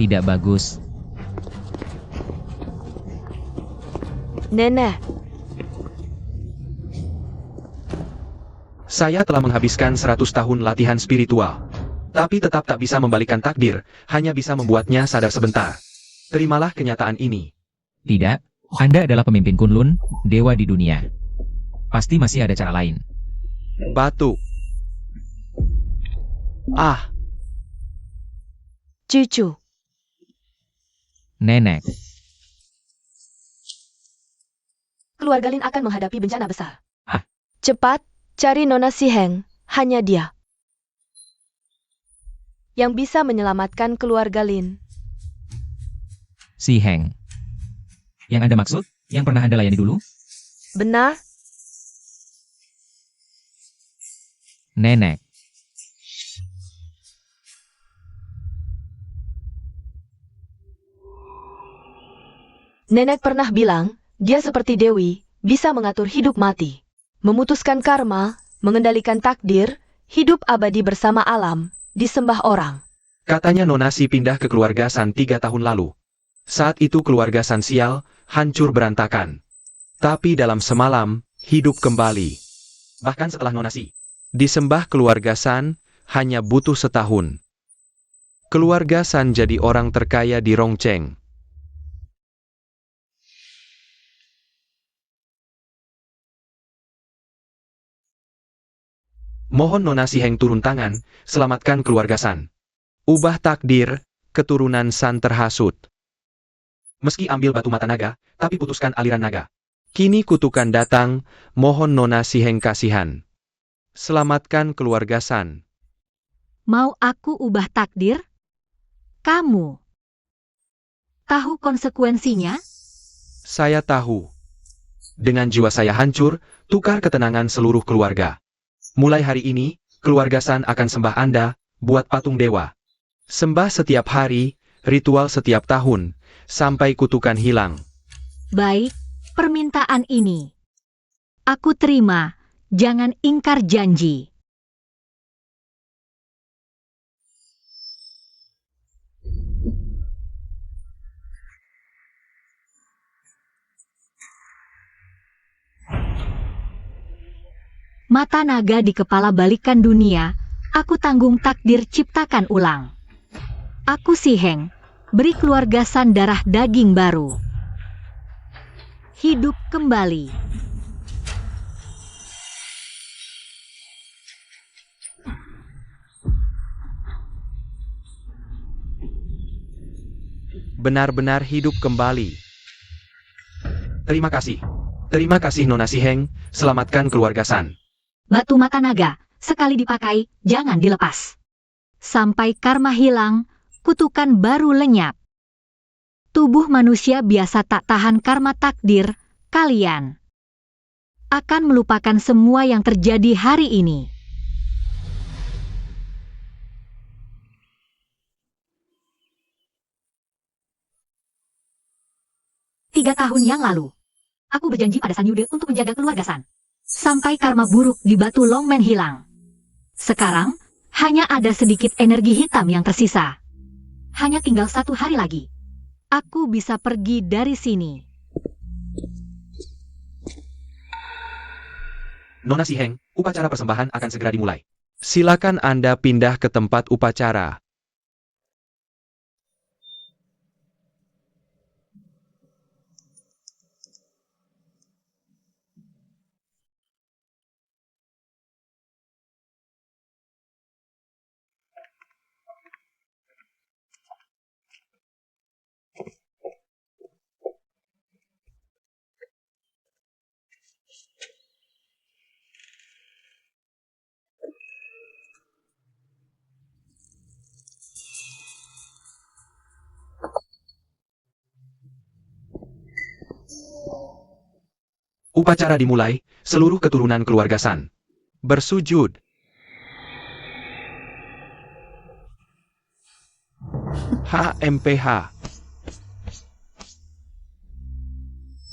Tidak bagus. Nenek, Saya telah menghabiskan 100 tahun latihan spiritual. Tapi tetap tak bisa membalikan takdir, hanya bisa membuatnya sadar sebentar. Terimalah kenyataan ini. Tidak, Anda adalah pemimpin Kunlun, dewa di dunia. Pasti masih ada cara lain. Batuk. Ah, cucu. Nenek, Keluarga Lin akan menghadapi bencana besar. Ah. Cepat, cari Nona Siheng, hanya dia yang bisa menyelamatkan keluarga Lin. Si Heng. Yang Anda maksud, yang pernah Anda layani dulu? Benar? Nenek, Nenek pernah bilang, dia seperti Dewi, bisa mengatur hidup mati, memutuskan karma, mengendalikan takdir, hidup abadi bersama alam, disembah orang. katanya Nona Si pindah ke keluarga San 3 tahun lalu. Saat itu keluarga San sial, hancur berantakan. Tapi dalam semalam, hidup kembali. Bahkan setelah Nona Si disembah keluarga San, hanya butuh setahun. Keluarga San jadi orang terkaya di Rongcheng. Mohon Nona Si Heng turun tangan, selamatkan keluarga San. Ubah takdir, keturunan San terhasut. Meski ambil batu mata naga, tapi putuskan aliran naga. Kini kutukan datang, mohon Nona Si Heng kasihan. Selamatkan keluarga San. Mau aku ubah takdir? Kamu tahu konsekuensinya? Saya tahu. Dengan jiwa saya hancur, tukar ketenangan seluruh keluarga. Mulai hari ini, keluarga San akan sembah Anda, buat patung dewa. Sembah setiap hari, ritual setiap tahun, sampai kutukan hilang. Baik, permintaan ini aku terima. Jangan ingkar janji. Mata naga di kepala balikan dunia, aku tanggung takdir ciptakan ulang. Aku Si Heng, beri keluarga San darah daging baru. Hidup kembali. Benar-benar hidup kembali. Terima kasih. Terima kasih Nona Si Heng, selamatkan keluarga San. Batu mata naga, sekali dipakai, jangan dilepas. Sampai karma hilang, kutukan baru lenyap. Tubuh manusia biasa tak tahan karma takdir, kalian akan melupakan semua yang terjadi hari ini. Tiga tahun yang lalu, aku berjanji pada San Yude untuk menjaga keluarga San. Sampai karma buruk di batu Longmen hilang. Sekarang, hanya ada sedikit energi hitam yang tersisa. Hanya tinggal 1 hari lagi. Aku bisa pergi dari sini. Nona Si Heng, upacara persembahan akan segera dimulai. Silakan Anda pindah ke tempat upacara. Upacara dimulai, seluruh keturunan keluarga San bersujud. HMPH.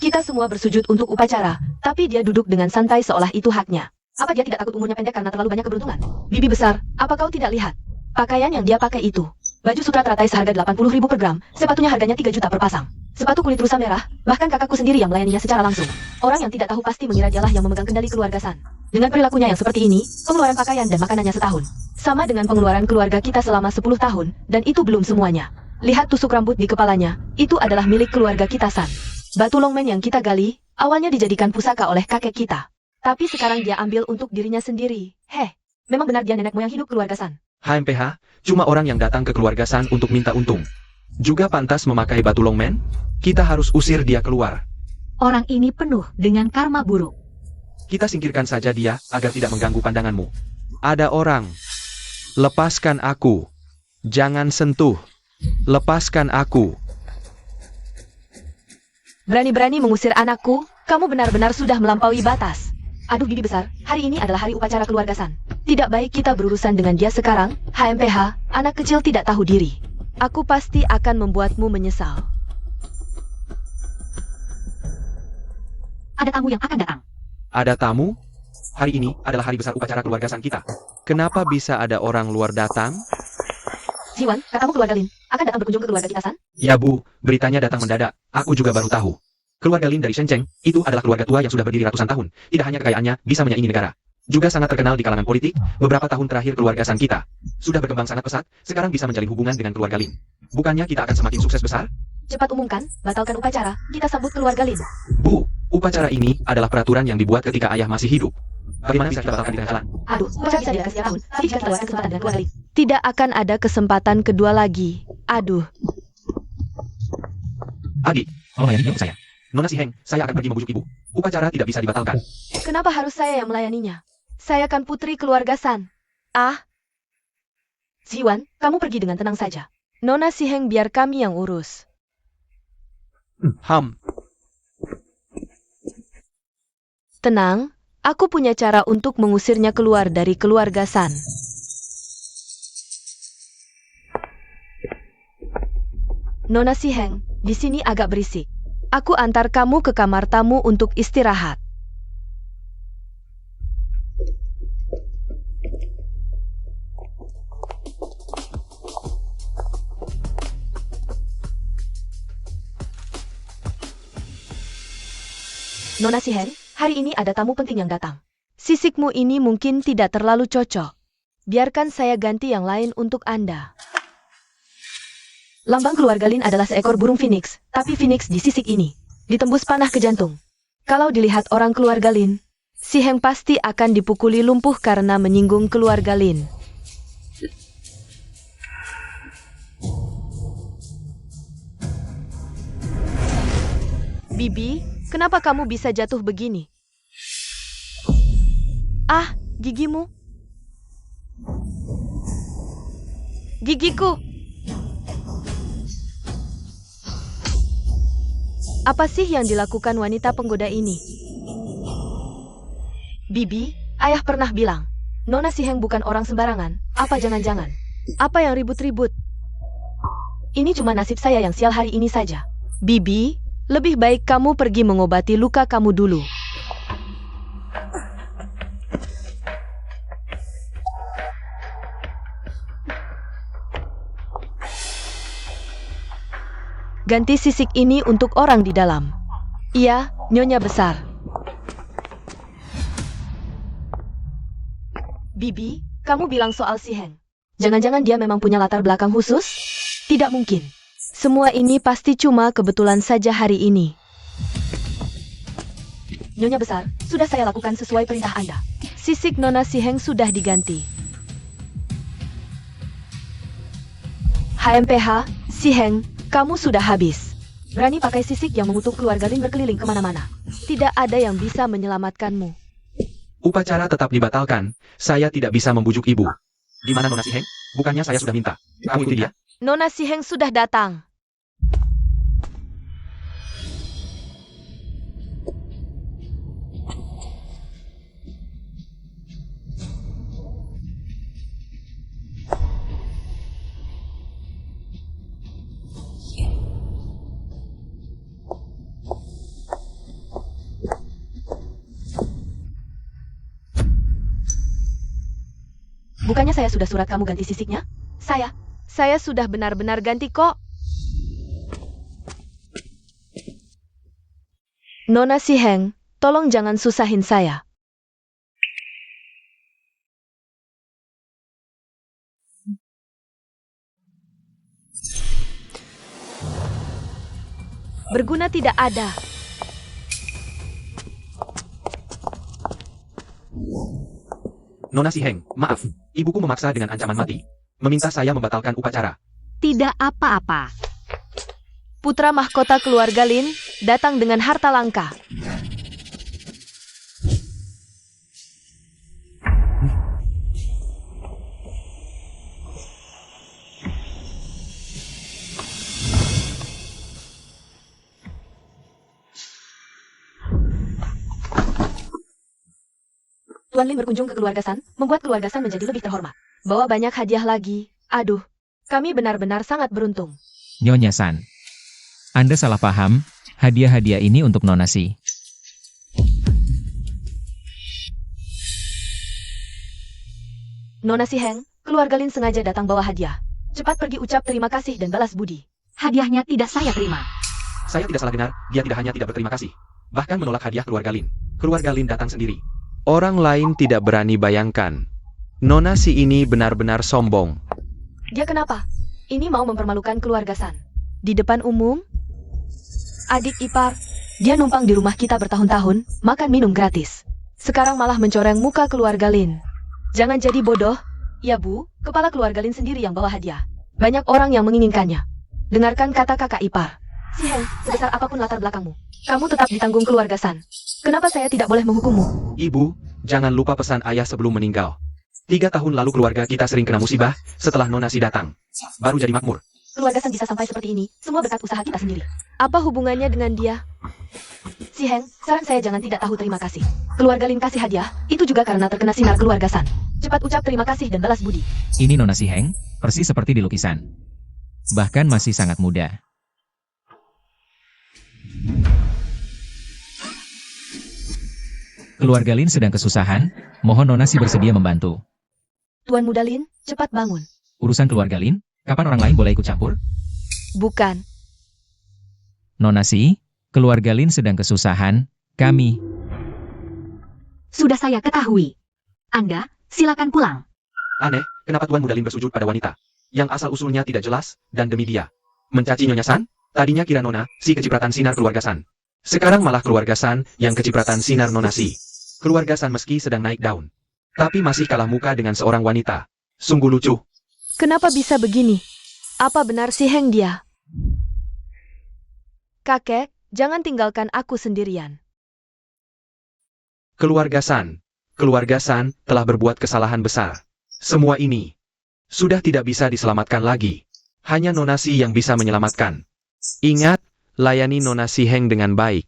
Kita semua bersujud untuk upacara, tapi dia duduk dengan santai seolah itu haknya. Apa dia tidak takut umurnya pendek karena terlalu banyak keberuntungan? Bibi besar, apa kau tidak lihat? Pakaian yang dia pakai itu Baju sutra teratai seharga 80.000 per gram, sepatunya harganya 3 juta per pasang. Sepatu kulit rusa merah, bahkan kakakku sendiri yang melayaninya secara langsung. Orang yang tidak tahu pasti mengira dialah yang memegang kendali keluarga San. Dengan perilakunya yang seperti ini, pengeluaran pakaian dan makanannya setahun sama dengan pengeluaran keluarga kita selama 10 tahun, dan itu belum semuanya. Lihat tusuk rambut di kepalanya, itu adalah milik keluarga kita San. Batu longmen yang kita gali, awalnya dijadikan pusaka oleh kakek kita. Tapi sekarang dia ambil untuk dirinya sendiri. Memang benar dia nenek moyang hidup keluarga San. HMPH, cuma orang yang datang ke keluarga San untuk minta untung. Juga pantas memakai batu longmen? Kita harus usir dia keluar. Orang ini penuh dengan karma buruk. Kita singkirkan saja dia agar tidak mengganggu pandanganmu. Ada orang. Lepaskan aku. Jangan sentuh. Lepaskan aku. Berani-berani mengusir anakku, kamu benar-benar sudah melampaui batas. Aduh bibi besar, hari ini adalah hari upacara keluarga San. Tidak baik kita berurusan dengan dia sekarang, HMPH, anak kecil tidak tahu diri. Aku pasti akan membuatmu menyesal. Ada tamu yang akan datang. Ada tamu? Hari ini adalah hari besar upacara keluarga San kita. Kenapa bisa ada orang luar datang? Jiwan, katamu keluarga Lin akan datang berkunjung ke keluarga kita San? Ya Bu, beritanya datang mendadak. Aku juga baru tahu. Keluarga Lin dari Shenzhen, itu adalah keluarga tua yang sudah berdiri ratusan tahun. Tidak hanya kekayaannya bisa menyaingi negara. Juga sangat terkenal di kalangan politik, beberapa tahun terakhir keluarga San kita sudah berkembang sangat pesat, sekarang bisa menjalin hubungan dengan keluarga Lin. Bukannya kita akan semakin sukses besar? Cepat umumkan, batalkan upacara, kita sambut keluarga Lin. Bu, upacara ini adalah peraturan yang dibuat ketika ayah masih hidup. Bagaimana bisa kita batalkan di tengah jalan? Aduh, upacara bisa diadakan setiap tahun, tapi jika kita lewatkan kesempatan dengan keluarga Lin, tidak akan ada kesempatan kedua lagi. Aduh. Adi, Oh, melayani saya. Nona Si Heng, saya akan pergi membujuk ibu. Upacara tidak bisa dibatalkan. Kenapa harus saya yang melayaninya? Saya kan putri keluarga San. Ziwan, kamu pergi dengan tenang saja. Nona Si Heng biar kami yang urus. Tenang, aku punya cara untuk mengusirnya keluar dari keluarga San. Nona Si Heng, di sini agak berisik. Aku antar kamu ke kamar tamu untuk istirahat. Nona Si Heng, hari ini ada tamu penting yang datang. Sisikmu ini mungkin tidak terlalu cocok. Biarkan saya ganti yang lain untuk Anda. Lambang keluarga Lin adalah seekor burung phoenix, tapi phoenix di sisik ini ditembus panah ke jantung. Kalau dilihat orang keluarga Lin, Si Heng pasti akan dipukuli lumpuh karena menyinggung keluarga Lin. Bibi, kenapa kamu bisa jatuh begini? Gigimu. Gigiku. Apa sih yang dilakukan wanita penggoda ini? Bibi, ayah pernah bilang, Nona Si Heng bukan orang sembarangan. Apa jangan-jangan? Apa yang ribut-ribut? Ini cuma nasib saya yang sial hari ini saja. Bibi, lebih baik kamu pergi mengobati luka kamu dulu. Ganti sisik ini untuk orang di dalam. Iya, Nyonya besar. Bibi, kamu bilang soal Si Heng. Jangan-jangan dia memang punya latar belakang khusus? Tidak mungkin. Semua ini pasti cuma kebetulan saja hari ini. Nyonya besar, sudah saya lakukan sesuai perintah Anda. Sisik Nona Si Heng sudah diganti. HMPH, Si Heng, kamu sudah habis. Berani pakai sisik yang mengutuk keluarga Lin berkeliling kemana-mana. Tidak ada yang bisa menyelamatkanmu. Upacara tetap dibatalkan. Saya tidak bisa membujuk ibu. Di mana Nona Si Heng? Bukannya saya sudah minta. Kamu ikuti dia? Nona Si Heng sudah datang. Bukannya saya sudah surat kamu ganti sisiknya? Saya sudah benar-benar ganti kok. Nona Si Heng, tolong jangan susahin saya. Berguna tidak ada. Nona Si Heng, maaf. Ibuku memaksa dengan ancaman mati. Meminta saya membatalkan upacara. Tidak apa-apa. Putra mahkota keluarga Lin datang dengan harta langka. Tuan Lin berkunjung ke keluarga San, membuat keluarga San menjadi lebih terhormat. Bawa banyak hadiah lagi. Aduh, kami benar-benar sangat beruntung. Nyonya San. Anda salah paham, hadiah-hadiah ini untuk Nona Si. Nona Si Heng, keluarga Lin sengaja datang bawa hadiah. Cepat pergi ucap terima kasih dan balas budi. Hadiahnya tidak saya terima. Saya tidak salah dengar, dia tidak hanya tidak berterima kasih. Bahkan menolak hadiah keluarga Lin. Keluarga Lin datang sendiri. Orang lain tidak berani bayangkan. Nona Si ini benar-benar sombong. Dia kenapa? Ini mau mempermalukan keluarga San. Di depan umum? Adik ipar, dia numpang di rumah kita bertahun-tahun, makan minum gratis. Sekarang malah mencoreng muka keluarga Lin. Jangan jadi bodoh. Ya Bu, kepala keluarga Lin sendiri yang bawa hadiah. Banyak orang yang menginginkannya. Dengarkan kata kakak ipar. Si Heng, sebesar apapun latar belakangmu, kamu tetap ditanggung keluarga San. Kenapa saya tidak boleh menghukummu? Ibu, jangan lupa pesan ayah sebelum meninggal. 3 tahun lalu keluarga kita sering kena musibah, setelah Nona Si datang. Baru jadi makmur. Keluarga San bisa sampai seperti ini, semua berkat usaha kita sendiri. Apa hubungannya dengan dia? Si Heng, saran saya jangan tidak tahu terima kasih. Keluarga Lin kasih hadiah, itu juga karena terkena sinar keluarga San. Cepat ucap terima kasih dan balas budi. Ini Nona Si Heng, persis seperti di lukisan. Bahkan masih sangat muda. Keluarga Lin sedang kesusahan, mohon Nona Si bersedia membantu. Tuan Muda Lin, cepat bangun. Urusan keluarga Lin, kapan orang lain boleh ikut campur? Bukan. Nona Si, keluarga Lin sedang kesusahan, kami. Sudah saya ketahui. Anda, silakan pulang. Aneh, kenapa Tuan Muda Lin bersujud pada wanita yang asal-usulnya tidak jelas, dan demi dia mencaci Nyonya San? Tadinya kira Nona Si kecipratan sinar keluarga San. Sekarang malah keluarga San yang kecipratan sinar Nona Si. Keluarga San meski sedang naik daun, tapi masih kalah muka dengan seorang wanita. Sungguh lucu. Kenapa bisa begini? Apa benar Si Heng dia? Kakek, jangan tinggalkan aku sendirian. Keluarga San telah berbuat kesalahan besar. Semua ini sudah tidak bisa diselamatkan lagi. Hanya Nona Si yang bisa menyelamatkan. Ingat, layani Nona Si Heng dengan baik.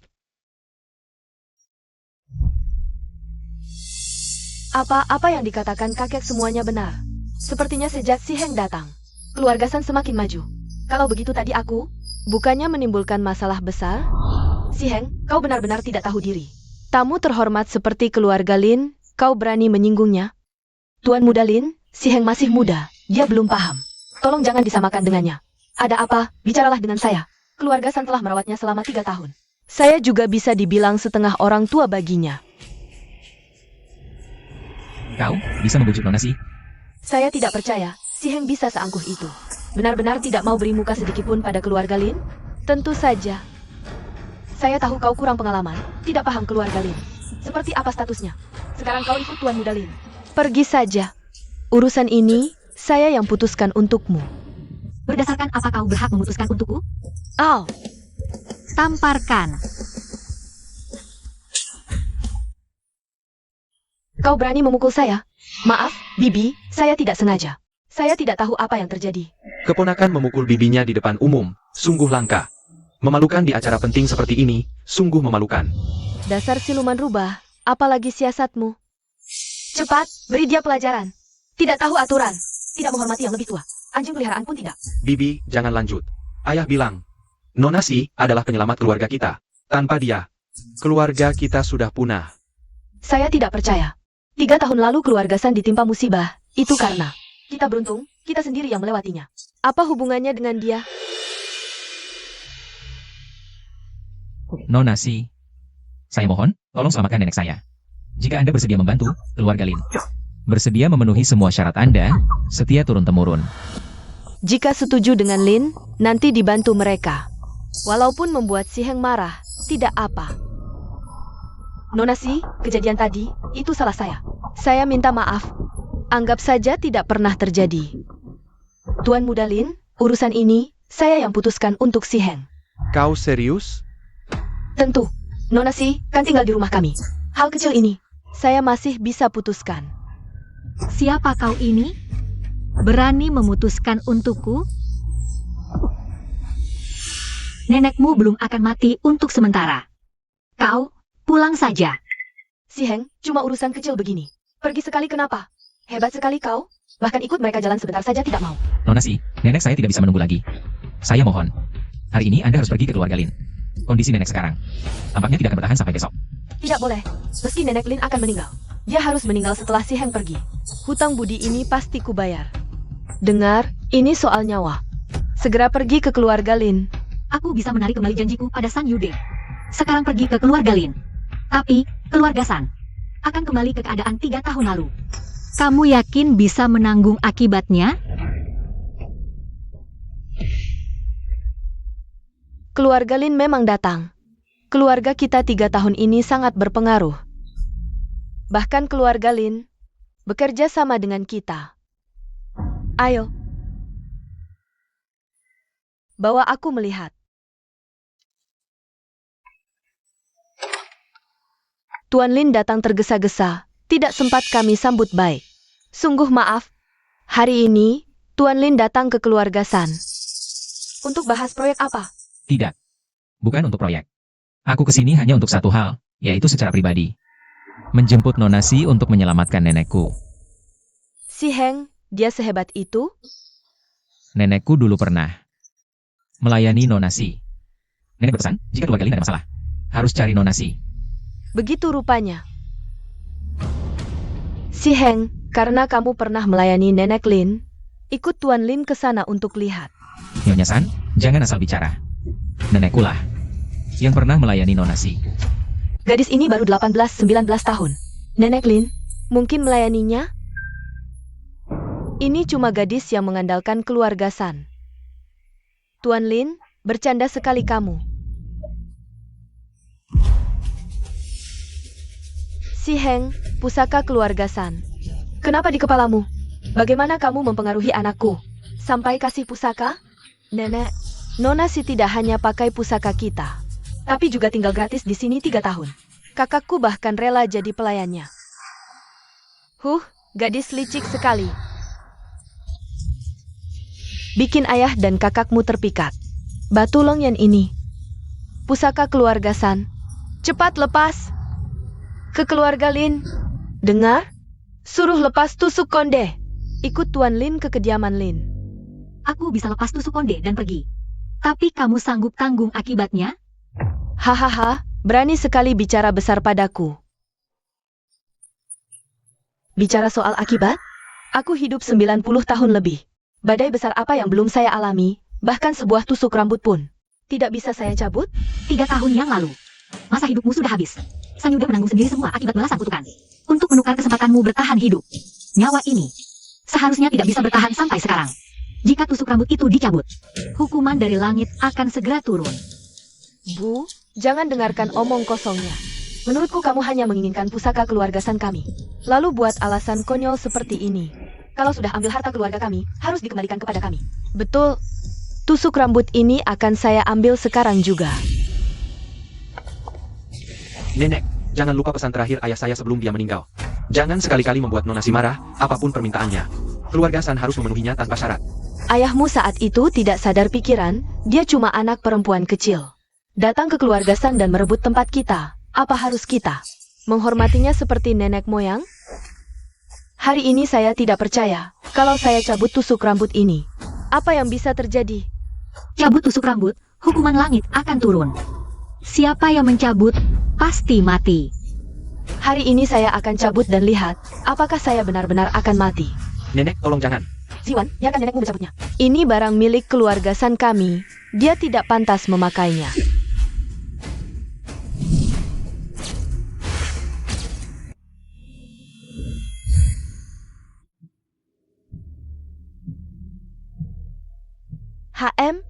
Apa yang dikatakan kakek semuanya benar. Sepertinya sejak Si Heng datang, keluarga San semakin maju. Kalau begitu tadi aku, bukannya menimbulkan masalah besar? Si Heng, kau benar-benar tidak tahu diri. Tamu terhormat seperti keluarga Lin, kau berani menyinggungnya? Tuan Muda Lin, Si Heng masih muda, dia belum paham. Tolong jangan disamakan dengannya. Ada apa, bicaralah dengan saya. Keluarga San telah merawatnya selama 3 tahun. Saya juga bisa dibilang setengah orang tua baginya. Kau bisa membujuk Nona Si? Saya tidak percaya, Si Heng bisa seangkuh itu. Benar-benar tidak mau beri muka sedikitpun pada keluarga Lin? Tentu saja. Saya tahu kau kurang pengalaman, tidak paham keluarga Lin. Seperti apa statusnya? Sekarang kau ikut Tuan Muda Lin. Pergi saja. Urusan ini, saya yang putuskan untukmu. Berdasarkan apa kau berhak memutuskan untukku? Au! Tamparkan. Kau berani memukul saya? Maaf, Bibi, saya tidak sengaja. Saya tidak tahu apa yang terjadi. Keponakan memukul bibinya di depan umum, sungguh langka. Memalukan di acara penting seperti ini, sungguh memalukan. Dasar siluman rubah, apalagi siasatmu. Cepat, beri dia pelajaran. Tidak tahu aturan, tidak menghormati yang lebih tua. Anjing peliharaan pun tidak. Bibi, jangan lanjut. Ayah bilang, Nona Si adalah penyelamat keluarga kita. Tanpa dia, keluarga kita sudah punah. Saya tidak percaya. 3 tahun lalu keluarga San ditimpa musibah, itu karena kita beruntung, kita sendiri yang melewatinya. Apa hubungannya dengan dia? Nona Si, saya mohon, tolong selamatkan nenek saya. Jika Anda bersedia membantu, keluarga Lin bersedia memenuhi semua syarat Anda, setia turun-temurun. Jika setuju dengan Lin, nanti dibantu mereka. Walaupun membuat Si Heng marah, tidak apa. Nona Si, kejadian tadi, itu salah saya. Saya minta maaf. Anggap saja tidak pernah terjadi. Tuan Muda Lin, urusan ini, saya yang putuskan untuk Si Heng. Kau serius? Tentu, Nona Si kan tinggal di rumah kami. Hal kecil ini, saya masih bisa putuskan. Siapa kau ini? Berani memutuskan untukku? Nenekmu belum akan mati untuk sementara. Kau, pulang saja. Si Heng, cuma urusan kecil begini. Pergi sekali kenapa? Hebat sekali kau. Bahkan ikut mereka jalan sebentar saja tidak mau. Nona Si, nenek saya tidak bisa menunggu lagi. Saya mohon, hari ini Anda harus pergi ke keluarga Lin. Kondisi nenek sekarang tampaknya tidak akan bertahan sampai besok. Tidak boleh. Meski nenek Lin akan meninggal, dia harus meninggal setelah Si Heng pergi. Hutang budi ini pasti kubayar. Dengar, ini soal nyawa. Segera pergi ke keluarga Lin. Aku bisa menarik kembali janjiku pada San Yude. Sekarang pergi ke keluarga Lin. Tapi, keluarga San akan kembali ke keadaan 3 tahun lalu. Kamu yakin bisa menanggung akibatnya? Keluarga Lin memang datang. Keluarga kita 3 tahun ini sangat berpengaruh. Bahkan keluarga Lin bekerja sama dengan kita. Ayo. Bawa aku melihat. Tuan Lin datang tergesa-gesa. Tidak sempat kami sambut baik. Sungguh maaf. Hari ini, Tuan Lin datang ke keluarga San. Untuk bahas proyek apa? Tidak, bukan untuk proyek. Aku kesini hanya untuk satu hal, yaitu secara pribadi. Menjemput Nona Si untuk menyelamatkan nenekku. Si Heng, dia sehebat itu? Nenekku dulu pernah melayani Nona Si. Nenek berpesan, jika keluarga Lin ada masalah, harus cari Nona Si. Begitu rupanya. Si Heng, karena kamu pernah melayani Nenek Lin, ikut Tuan Lin ke sana untuk lihat. Nyonya San, jangan asal bicara. Nenekku lah yang pernah melayani Nona Si. Gadis ini baru 18-19 tahun. Nenek Lin, mungkin melayaninya? Ini cuma gadis yang mengandalkan keluarga San. Tuan Lin, bercanda sekali kamu. Si Heng, pusaka keluarga San. Kenapa di kepalamu? Bagaimana kamu mempengaruhi anakku? Sampai kasih pusaka? Nenek, Nona Si tidak hanya pakai pusaka kita, tapi juga tinggal gratis di sini 3 tahun. Kakakku bahkan rela jadi pelayannya. Gadis licik sekali. Bikin ayah dan kakakmu terpikat. Batu Longyan ini. Pusaka keluarga San. Cepat lepas. Ke keluarga Lin. Dengar? Suruh lepas tusuk konde. Ikut Tuan Lin ke kediaman Lin. Aku bisa lepas tusuk konde dan pergi. Tapi kamu sanggup tanggung akibatnya? Hahaha, berani sekali bicara besar padaku. Bicara soal akibat? Aku hidup 90 tahun lebih. Badai besar apa yang belum saya alami, bahkan sebuah tusuk rambut pun tidak bisa saya cabut? 3 tahun yang lalu. Masa hidupmu sudah habis. San Yude menanggung sendiri semua akibat balasan kutukan. Untuk menukar kesempatanmu bertahan hidup. Nyawa ini seharusnya tidak bisa bertahan sampai sekarang. Jika tusuk rambut itu dicabut, hukuman dari langit akan segera turun. Bu, jangan dengarkan omong kosongnya. Menurutku kamu hanya menginginkan pusaka keluarga San kami. Lalu buat alasan konyol seperti ini. Kalau sudah ambil harta keluarga kami, harus dikembalikan kepada kami. Betul. Tusuk rambut ini akan saya ambil sekarang juga. Nenek, jangan lupa pesan terakhir ayah saya sebelum dia meninggal. Jangan sekali-kali membuat Nona Si marah, apapun permintaannya. Keluarga San harus memenuhinya tanpa syarat. Ayahmu saat itu tidak sadar pikiran, dia cuma anak perempuan kecil. Datang ke keluarga San dan merebut tempat kita. Apa harus kita menghormatinya seperti nenek moyang? Hari ini saya tidak percaya kalau saya cabut tusuk rambut ini. Apa yang bisa terjadi? Cabut tusuk rambut, hukuman langit akan turun. Siapa yang mencabut, pasti mati. Hari ini saya akan cabut dan lihat, apakah saya benar-benar akan mati. Nenek, tolong jangan. Ziwan, biarkan nenekmu mencabutnya. Ini barang milik keluarga San kami. Dia tidak pantas memakainya. HM,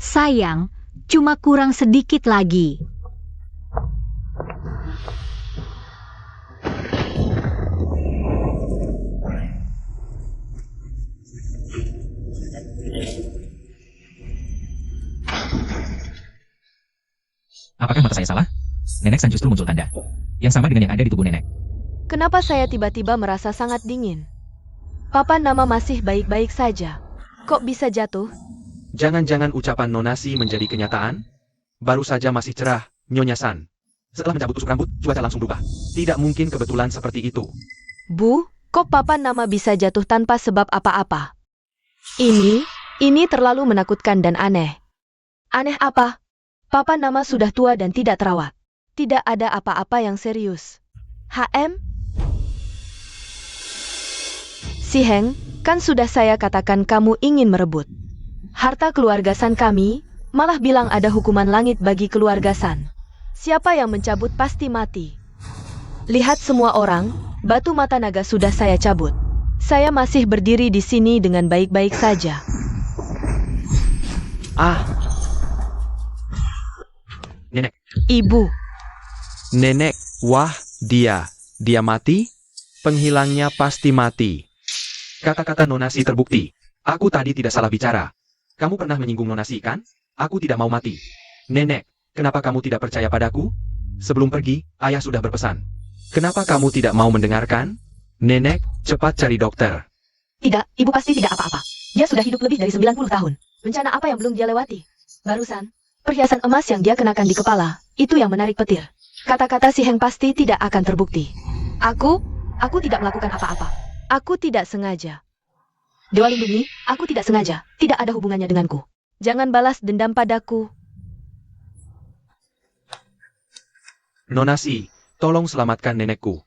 Sayang, cuma kurang sedikit lagi. Apakah mata saya salah? Nenek San justru muncul tanda. Yang sama dengan yang ada di tubuh nenek. kenapa saya tiba-tiba merasa sangat dingin? Papa nama masih baik-baik saja. Kok bisa jatuh? Jangan-jangan ucapan Nonasi menjadi kenyataan? Baru saja masih cerah, Nyonya San. Setelah mencabut tusuk rambut, cuaca langsung berubah. Tidak mungkin kebetulan seperti itu. Bu, kok papa nama bisa jatuh tanpa sebab apa-apa? Ini terlalu menakutkan dan aneh. Aneh apa? Papa nama sudah tua dan tidak terawat. Tidak ada apa-apa yang serius. HM? Si Heng, kan sudah saya katakan kamu ingin merebut harta keluarga San kami, malah bilang ada hukuman langit bagi keluarga San. Siapa yang mencabut pasti mati. Lihat semua orang, batu mata naga sudah saya cabut. Saya masih berdiri di sini dengan baik-baik saja. Nenek. Ibu, Nenek, wah, dia mati? Penghilangnya pasti mati. Kata-kata Nonasi terbukti. Aku tadi tidak salah bicara. Kamu pernah menyinggung Nonasi, kan? Aku tidak mau mati. Nenek, kenapa kamu tidak percaya padaku? Sebelum pergi, ayah sudah berpesan. Kenapa kamu tidak mau mendengarkan? Nenek, cepat cari dokter. tidak, ibu pasti tidak apa-apa. Dia sudah hidup lebih dari 90 tahun. Bencana apa yang belum dia lewati? Barusan, perhiasan emas yang dia kenakan di kepala, itu yang menarik petir. Kata-kata si Heng pasti tidak akan terbukti. Aku tidak melakukan apa-apa. Aku tidak sengaja. Dewa lindungi, aku tidak sengaja. Tidak ada hubungannya denganku. Jangan balas dendam padaku. Nonasi, tolong selamatkan nenekku.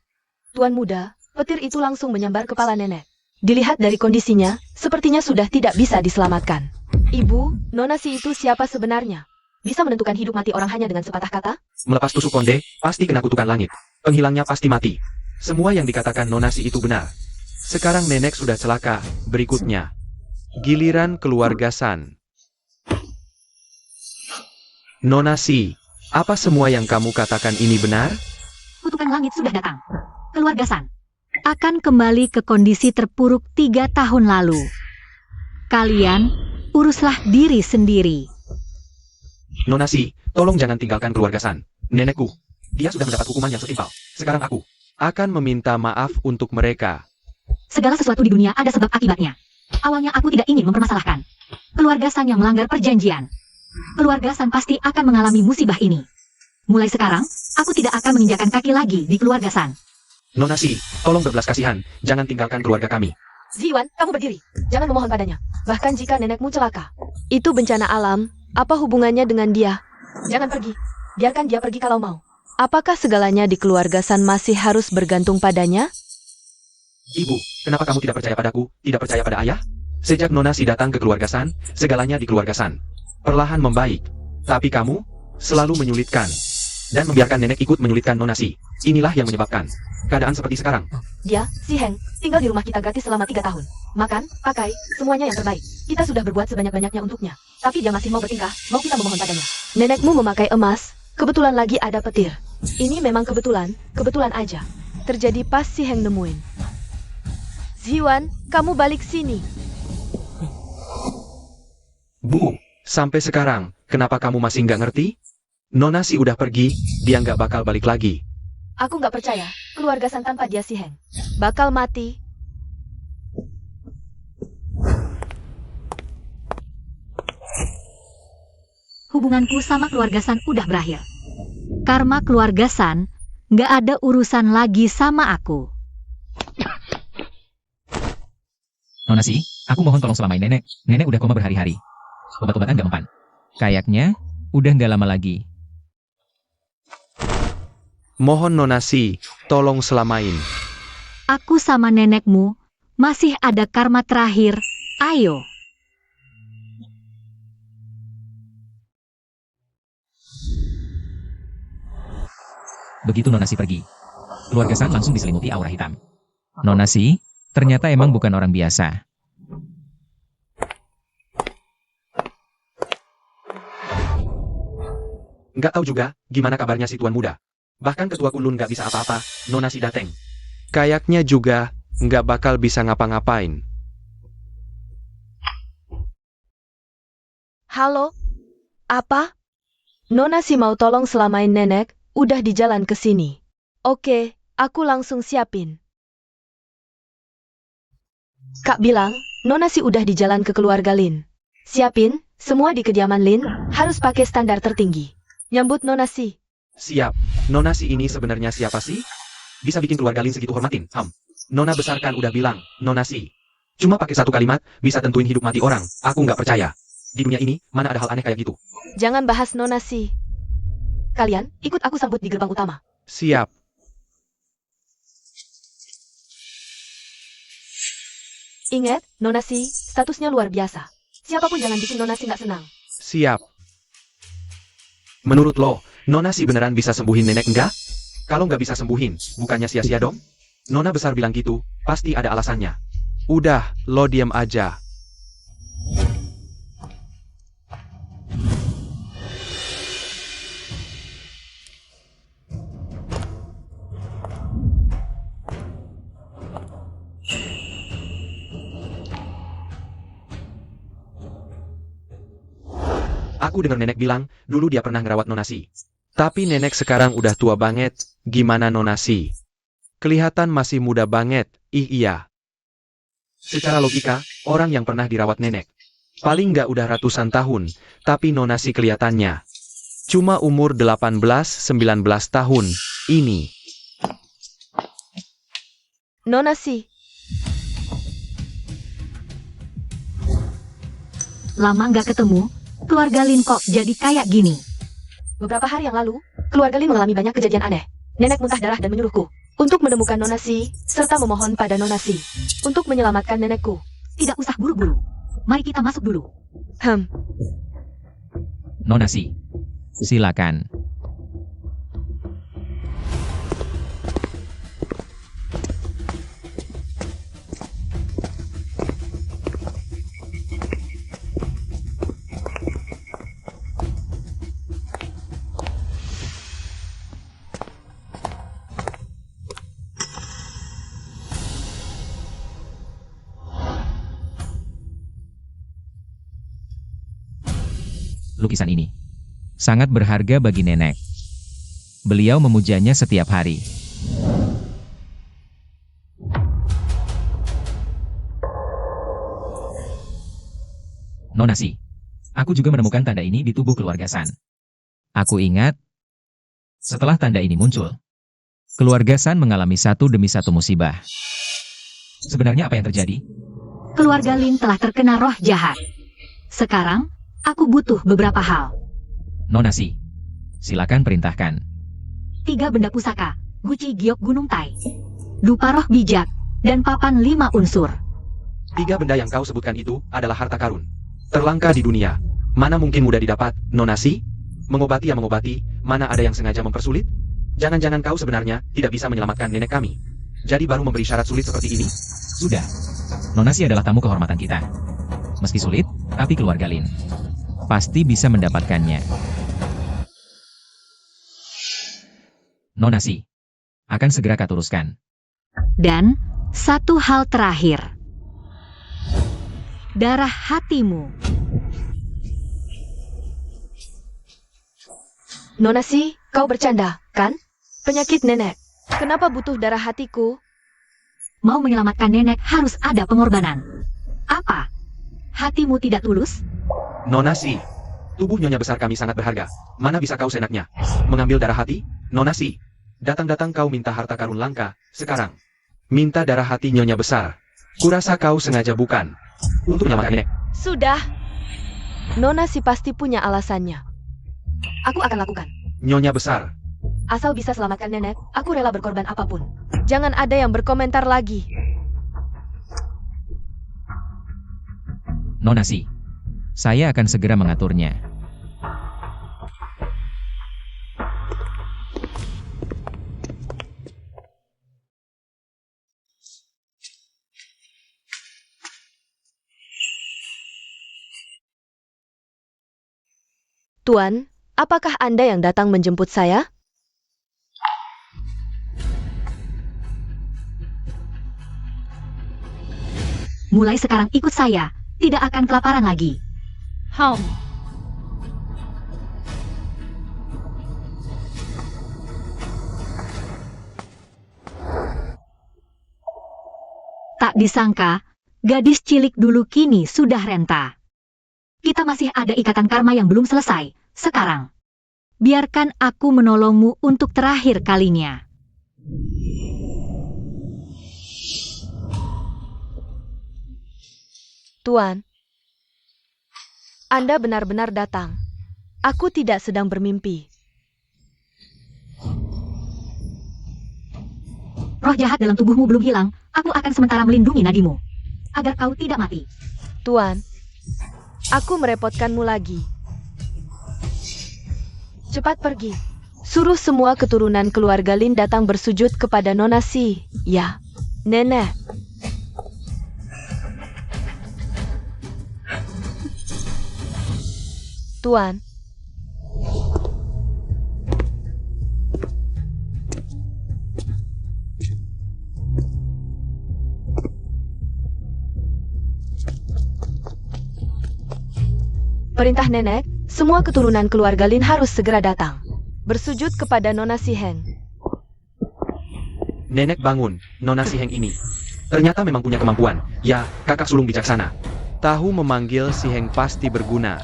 Tuan muda, petir itu langsung menyambar kepala nenek. Dilihat dari kondisinya, sepertinya sudah tidak bisa diselamatkan. Ibu, Nonasi itu siapa sebenarnya? Bisa menentukan hidup mati orang hanya dengan sepatah kata? Melepas tusuk konde, pasti kena kutukan langit. Penghilangnya pasti mati. Semua yang dikatakan Nonasi itu benar. Sekarang nenek sudah celaka. Berikutnya, giliran keluarga San. Nonasi, apa semua yang kamu katakan ini benar? Kutukan langit sudah datang. Keluarga San akan kembali ke kondisi terpuruk 3 tahun lalu. Kalian uruslah diri sendiri. Nonasi, tolong jangan tinggalkan keluarga San. Nenekku, dia sudah mendapat hukuman yang setimpal. Sekarang aku akan meminta maaf untuk mereka. Segala sesuatu di dunia ada sebab akibatnya. Awalnya aku tidak ingin mempermasalahkan keluarga San yang melanggar perjanjian. Keluarga San pasti akan mengalami musibah ini. Mulai sekarang, aku tidak akan menginjakkan kaki lagi di keluarga San. Nonasi, tolong berbelas kasihan. Jangan tinggalkan keluarga kami. Ziwan, kamu berdiri. Jangan memohon padanya. Bahkan jika nenekmu celaka. Itu bencana alam. Apa hubungannya dengan dia? Jangan pergi. Biarkan dia pergi kalau mau. Apakah segalanya di keluarga San masih harus bergantung padanya? Ibu, kenapa kamu tidak percaya padaku, tidak percaya pada ayah? Sejak Nonasi datang ke keluarga San, segalanya di keluarga San perlahan membaik. Tapi kamu selalu menyulitkan dan membiarkan nenek ikut menyulitkan Nonasi. Inilah yang menyebabkan keadaan seperti sekarang. Dia, si Heng, tinggal di rumah kita gratis selama 3 tahun. Makan, pakai, semuanya yang terbaik. Kita sudah berbuat sebanyak-banyaknya untuknya. Tapi dia masih mau bertingkah, mau kita memohon padanya. Nenekmu memakai emas, kebetulan lagi ada petir. Ini memang kebetulan aja. Terjadi pas si Heng nemuin. Ziwan, kamu balik sini. Bu, sampai sekarang, kenapa kamu masih nggak ngerti? Nonasi udah pergi, dia nggak bakal balik lagi. Aku nggak percaya, keluarga San tanpa dia si Heng bakal mati. Hubunganku sama keluarga San udah berakhir. Karma keluarga San nggak ada urusan lagi sama aku. Nonasi, aku mohon tolong selamai nenek. Nenek udah koma berhari-hari. Obat-obatan gak mempan. Kayaknya udah gak lama lagi. Mohon Nonasi, tolong selamain. Aku sama nenekmu masih ada karma terakhir. Ayo. Begitu Nona Si pergi, keluarga San langsung diselimuti aura hitam. Nona Si, ternyata emang bukan orang biasa. Nggak tahu juga, gimana kabarnya si Tuan Muda. Bahkan ketua kulun nggak bisa apa-apa, Nona Si dateng. Kayaknya juga, nggak bakal bisa ngapa-ngapain. Halo? Apa? Nona Si mau tolong selamain nenek, udah di jalan ke sini. Oke, aku langsung siapin. Kak bilang, Nona Si udah di jalan ke keluarga Lin. Siapin, semua di kediaman Lin, harus pakai standar tertinggi. Nyambut Nona Si. Siap, Nona Si ini sebenarnya siapa sih? Bisa bikin keluarga Lin segitu hormatin, Nona besar kan udah bilang, Nona Si. Cuma pakai satu kalimat, bisa tentuin hidup mati orang, aku nggak percaya. Di dunia ini, mana ada hal aneh kayak gitu? Jangan bahas Nona Si. Kalian, ikut aku sambut di gerbang utama. Siap. Ingat, Nona Si, statusnya luar biasa. Siapapun jangan bikin Nona Si nggak senang. Siap. Menurut lo, Nona Si beneran bisa sembuhin nenek enggak? Kalau nggak bisa sembuhin, bukannya sia-sia dong? Nona besar bilang gitu, pasti ada alasannya. Udah, lo diam aja. Aku dengar nenek bilang, dulu dia pernah ngerawat Nona Si. Tapi nenek sekarang udah tua banget, gimana Nona Si? Kelihatan masih muda banget, iya. Secara logika, orang yang pernah dirawat nenek, paling nggak udah ratusan tahun, tapi Nona Si kelihatannya cuma umur 18-19 tahun, ini. Nona Si, Lama nggak ketemu, keluarga Lin kok jadi kayak gini. beberapa hari yang lalu, keluarga Lin mengalami banyak kejadian aneh. Nenek muntah darah dan menyuruhku untuk menemukan Nona Si, serta memohon pada Nona Si untuk menyelamatkan nenekku. Tidak usah buru-buru. Mari kita masuk dulu. Nona Si, silakan. Lukisan ini sangat berharga bagi nenek. Beliau memujanya setiap hari. Nona Si, aku juga menemukan tanda ini di tubuh keluarga San. Aku ingat, setelah tanda ini muncul, keluarga San mengalami satu demi satu musibah. Sebenarnya apa yang terjadi? Keluarga Lin telah terkena roh jahat. Sekarang, aku butuh beberapa hal. Nona Si, silakan perintahkan. 3 benda pusaka, guci giok gunung Tai, dupa roh bijak, dan papan 5 unsur. 3 benda yang kau sebutkan itu adalah harta karun terlangka di dunia. Mana mungkin mudah didapat, Nona Si? Mengobati ya mengobati, mana ada yang sengaja mempersulit? Jangan-jangan kau sebenarnya tidak bisa menyelamatkan nenek kami. Jadi baru memberi syarat sulit seperti ini? Sudah, Nona Si adalah tamu kehormatan kita. Meski sulit, tapi keluarga Lin pasti bisa mendapatkannya. Nona Si, akan segera katuruskan. Dan, satu hal terakhir. Darah hatimu. Nona Si, kau bercanda, kan? Penyakit nenek. Kenapa butuh darah hatiku? Mau menyelamatkan nenek harus ada pengorbanan. Apa? Hatimu tidak tulus? Nona Si, tubuh nyonya besar kami sangat berharga. Mana bisa kau senaknya mengambil darah hati? Nona Si, datang-datang kau minta harta karun langka, sekarang minta darah hati nyonya besar. Kurasa kau sengaja bukan? Untuk menyelamatkan nenek. Sudah. Nona Si pasti punya alasannya. Aku akan lakukan. Nyonya besar, Asal bisa selamatkan nenek, aku rela berkorban apapun. Jangan ada yang berkomentar lagi. Nona Si, saya akan segera mengaturnya. Tuan, apakah Anda yang datang menjemput saya? Mulai sekarang ikut saya, tidak akan kelaparan lagi. Tak disangka, gadis cilik dulu kini sudah renta. Kita masih ada ikatan karma yang belum selesai. Sekarang, biarkan aku menolongmu untuk terakhir kalinya. Tuan, Anda benar-benar datang. Aku tidak sedang bermimpi. Roh jahat dalam tubuhmu belum hilang, aku akan sementara melindungi nadimu. Agar kau tidak mati. Tuan, aku merepotkanmu lagi. Cepat pergi. Suruh semua keturunan keluarga Lin datang bersujud kepada Nona Si. Ya, nenek. Tuan, perintah nenek, semua keturunan keluarga Lin harus segera datang. Bersujud kepada Nona Si Heng. Nenek bangun, Nona Si Heng ini. Ternyata memang punya kemampuan. Ya, kakak sulung bijaksana. Tahu memanggil Si Heng pasti berguna.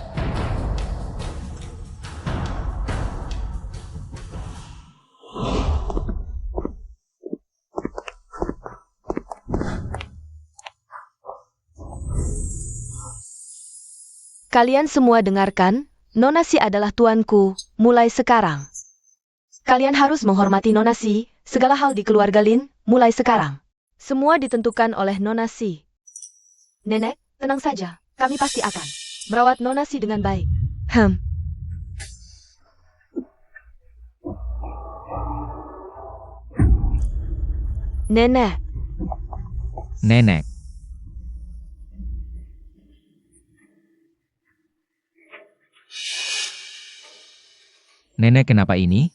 Kalian semua dengarkan, Nona Si adalah tuanku, mulai sekarang. Kalian harus menghormati Nona Si, segala hal di keluarga Lin, mulai sekarang. Semua ditentukan oleh Nona Si. Nenek, tenang saja, kami pasti akan merawat Nona Si dengan baik. Nenek, Nenek, Nenek kenapa ini?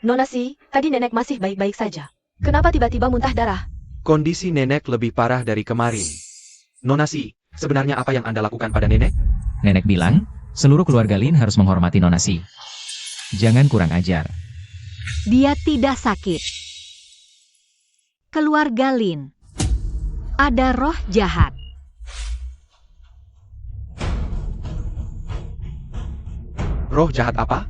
Nona Si, tadi nenek masih baik-baik saja. Kenapa tiba-tiba muntah darah? Kondisi nenek lebih parah dari kemarin. Nona Si, sebenarnya apa yang Anda lakukan pada nenek? Nenek bilang, seluruh keluarga Lin harus menghormati Nona Si. Jangan kurang ajar. Dia tidak sakit. Keluarga Lin. Ada roh jahat. Roh jahat apa?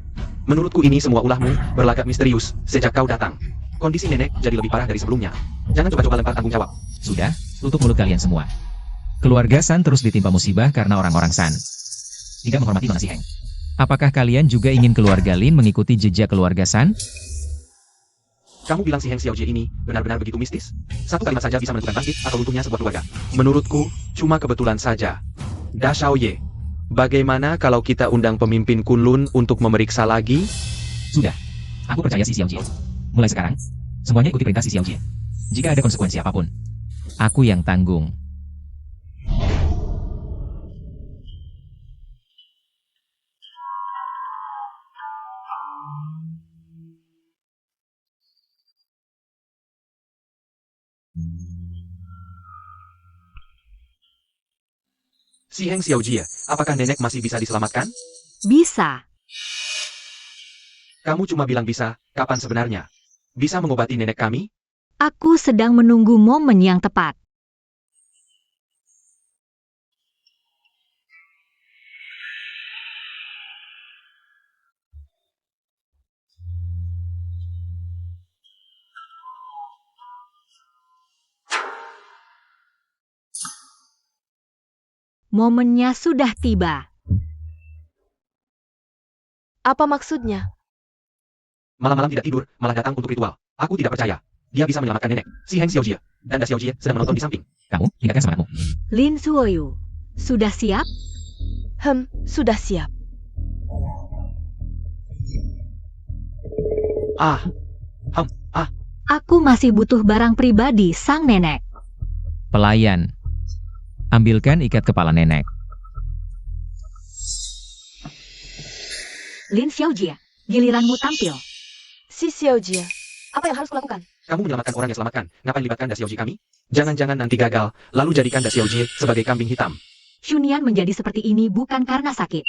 Menurutku ini semua ulahmu, berlagak misterius, sejak kau datang. Kondisi nenek jadi lebih parah dari sebelumnya. Jangan coba-coba lempar tanggung jawab. Sudah, tutup mulut kalian semua. Keluarga San terus ditimpa musibah karena orang-orang San. Tidak menghormati Nona Si Heng. Apakah kalian juga ingin keluarga Lin mengikuti jejak keluarga San? Kamu bilang si Heng Xiaojie ini benar-benar begitu mistis? Satu kalimat saja bisa menentukan bangkit atau runtuhnya sebuah keluarga. Menurutku, cuma kebetulan saja. Da Xiaoye, bagaimana kalau kita undang pemimpin Kunlun untuk memeriksa lagi? Sudah. Aku percaya si Xiaojie. Mulai sekarang, semuanya ikuti perintah si Xiaojie. Jika ada konsekuensi apapun, aku yang tanggung. Si Heng Xiaojie, apakah nenek masih bisa diselamatkan? Bisa. Kamu cuma bilang bisa, kapan sebenarnya? Bisa mengobati nenek kami? Aku sedang menunggu momen yang tepat. Momennya sudah tiba. Apa maksudnya? Malam-malam tidak tidur, malah datang untuk ritual. Aku tidak percaya. Dia bisa menyelamatkan nenek, si Heng Xiaojie, dan Da Xiaojie sedang menonton di samping. Kamu, tingkatkan semangatmu. Lin Suoyu, sudah siap? Sudah siap. Ah, Aku masih butuh barang pribadi sang nenek. Pelayan. Ambilkan ikat kepala nenek. Lin Xiaojie, giliranmu tampil. Si Xiaojie, apa yang harus kulakukan? kamu menyelamatkan orang yang selamatkan. Ngapain libatkan Da Xiaojie kami? Jangan-jangan nanti gagal, lalu jadikan Da Xiaojie sebagai kambing hitam. Xunian menjadi seperti ini bukan karena sakit,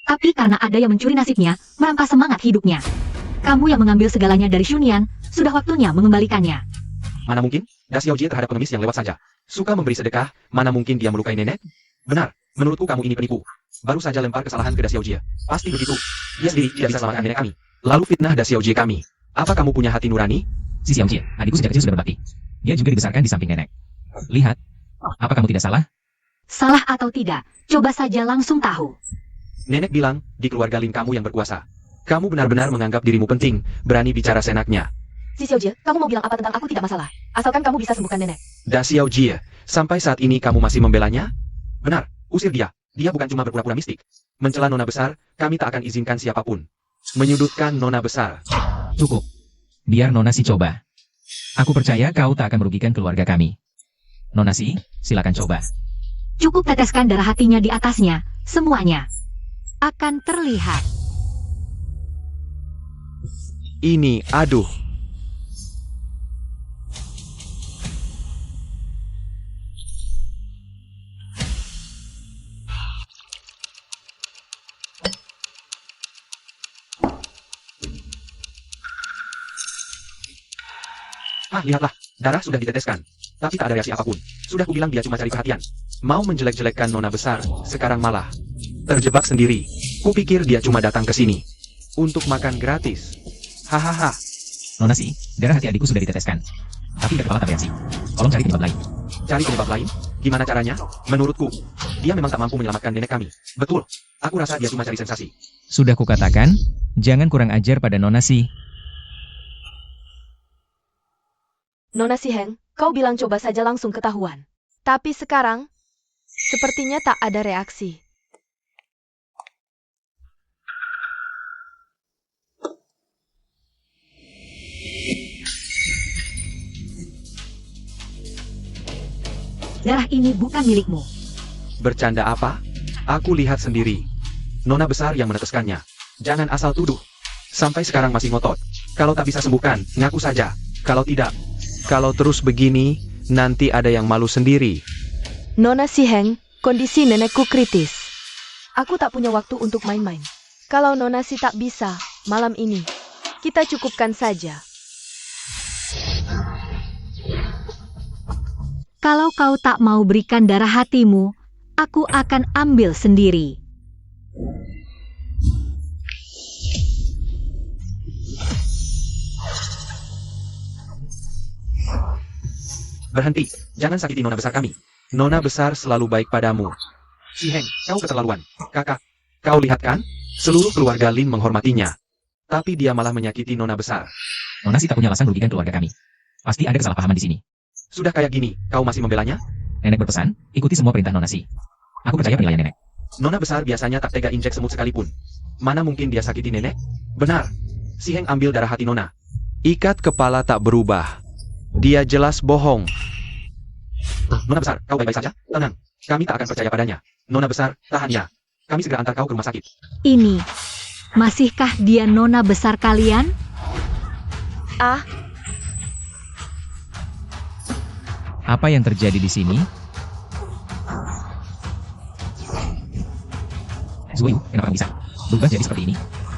tapi karena ada yang mencuri nasibnya, merampas semangat hidupnya. Kamu yang mengambil segalanya dari Xunian, sudah waktunya mengembalikannya. Mana mungkin? Da Xiaojie terhadap pengemis yang lewat saja. Suka memberi sedekah, mana mungkin dia melukai nenek? Benar, menurutku kamu ini penipu. Baru saja lempar kesalahan ke Da Xiaojie. Pasti begitu. Dia sendiri tidak bisa selamatkan nenek kami. Lalu fitnah Da Xiaojie kami. Apa kamu punya hati nurani? Si Xiaojie, adikku sejak kecil sudah berbakti. Dia juga dibesarkan di samping nenek. Lihat, apa kamu tidak salah? Salah atau tidak, coba saja langsung tahu. Nenek bilang, di keluarga Lin kamu yang berkuasa. Kamu benar-benar menganggap dirimu penting, berani bicara seenaknya. Si Xiaojie, kamu mau bilang apa tentang aku tidak masalah. Asalkan kamu bisa sembuhkan nenek. Da Xiaojie, sampai saat ini kamu masih membelanya? Benar, usir dia. Dia bukan cuma berpura-pura mistik. Mencela nona besar, kami tak akan izinkan siapapun. Menyudutkan nona besar. Cukup. Biar Nona Si coba. Aku percaya kau tak akan merugikan keluarga kami. Nona Si, silakan coba. Cukup teteskan darah hatinya di atasnya, semuanya akan terlihat. Ini, aduh. Lihatlah, darah sudah diteteskan. Tapi tak ada reaksi apapun. Sudah kubilang dia cuma cari perhatian. Mau menjelek-jelekkan nona besar, sekarang malah terjebak sendiri. Kupikir dia cuma datang ke sini untuk makan gratis. Hahaha. Nona Si, darah hati adikku sudah diteteskan. Tapi ikat kepala tak bereaksi. Tolong cari penyebab lain. Cari penyebab lain? Gimana caranya? Menurutku, dia memang tak mampu menyelamatkan nenek kami. Betul. Aku rasa dia cuma cari sensasi. Sudah kukatakan, jangan kurang ajar pada Nona Si. Nona Si Heng, kau bilang coba saja langsung ketahuan. Tapi sekarang, sepertinya tak ada reaksi. Darah ini bukan milikmu. Bercanda apa? Aku lihat sendiri. Nona besar yang meneteskannya. Jangan asal tuduh. Sampai sekarang masih ngotot. Kalau tak bisa sembuhkan, ngaku saja. Kalau tidak, kalau terus begini, nanti ada yang malu sendiri. Nona Si Heng, kondisi nenekku kritis. Aku tak punya waktu untuk main-main. Kalau Nona Si tak bisa, malam ini, kita cukupkan saja. Kalau kau tak mau berikan darah hatimu, aku akan ambil sendiri. Berhenti, jangan sakiti nona besar kami. Nona besar selalu baik padamu. Si Heng, kau keterlaluan. Kakak, kau lihat kan? Seluruh keluarga Lin menghormatinya. Tapi dia malah menyakiti nona besar. Nona Si tak punya alasan merugikan keluarga kami. Pasti ada kesalahpahaman di sini. Sudah kayak gini, kau masih membelanya? Nenek berpesan, ikuti semua perintah Nona Si. Aku percaya penilaian nenek. Nona besar biasanya tak tega injek semut sekalipun. Mana mungkin dia sakiti nenek? Benar. Si Heng ambil darah hati Nona. Ikat kepala tak berubah. Dia jelas bohong. Nona besar, kau baik-baik saja? Tenang, kami tak akan percaya padanya. Nona besar, tahan ya. Kami segera antar kau ke rumah sakit. Ini, masihkah dia nona besar kalian? Apa yang terjadi di sini? Zuyu, kenapa kamu bisa berubah jadi seperti ini?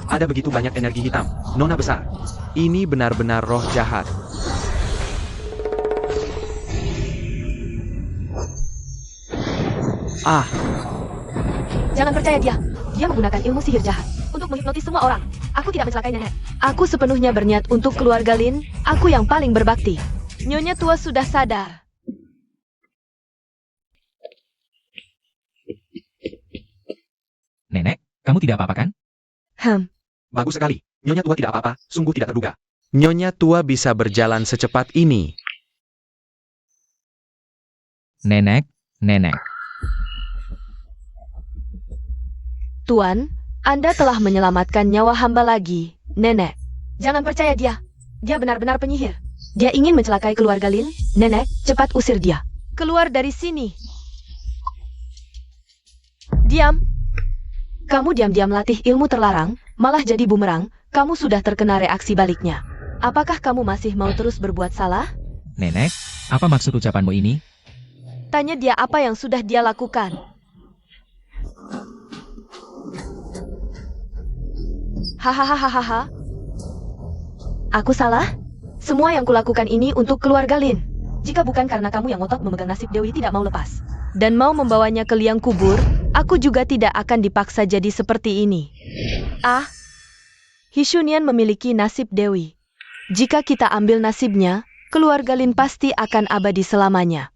Ada begitu banyak energi hitam. Nona besar, ini benar-benar roh jahat. Jangan percaya dia. Dia menggunakan ilmu sihir jahat untuk menghipnotis semua orang. Aku tidak mencelakai nenek. Aku sepenuhnya berniat untuk keluarga Lin. Aku yang paling berbakti. Nyonya tua sudah sadar. Nenek, kamu tidak apa-apa kan? Bagus sekali. Nyonya tua tidak apa-apa, sungguh tidak terduga. Nyonya tua bisa berjalan secepat ini. Nenek, nenek. Tuan, Anda telah menyelamatkan nyawa hamba lagi, Nenek. Jangan percaya dia. Dia benar-benar penyihir. Dia ingin mencelakai keluarga Lin. Nenek, cepat usir dia. Keluar dari sini. Diam. Kamu diam-diam latih ilmu terlarang, malah jadi bumerang. Kamu sudah terkena reaksi baliknya. Apakah kamu masih mau terus berbuat salah? Nenek, apa maksud ucapanmu ini? Tanya dia apa yang sudah dia lakukan. Hahaha. Aku salah? Semua yang kulakukan ini untuk keluarga Lin. Jika bukan karena kamu yang ngotot memegang nasib Dewi tidak mau lepas dan mau membawanya ke liang kubur, aku juga tidak akan dipaksa jadi seperti ini. Hishunian memiliki nasib Dewi. Jika kita ambil nasibnya, keluarga Lin pasti akan abadi selamanya.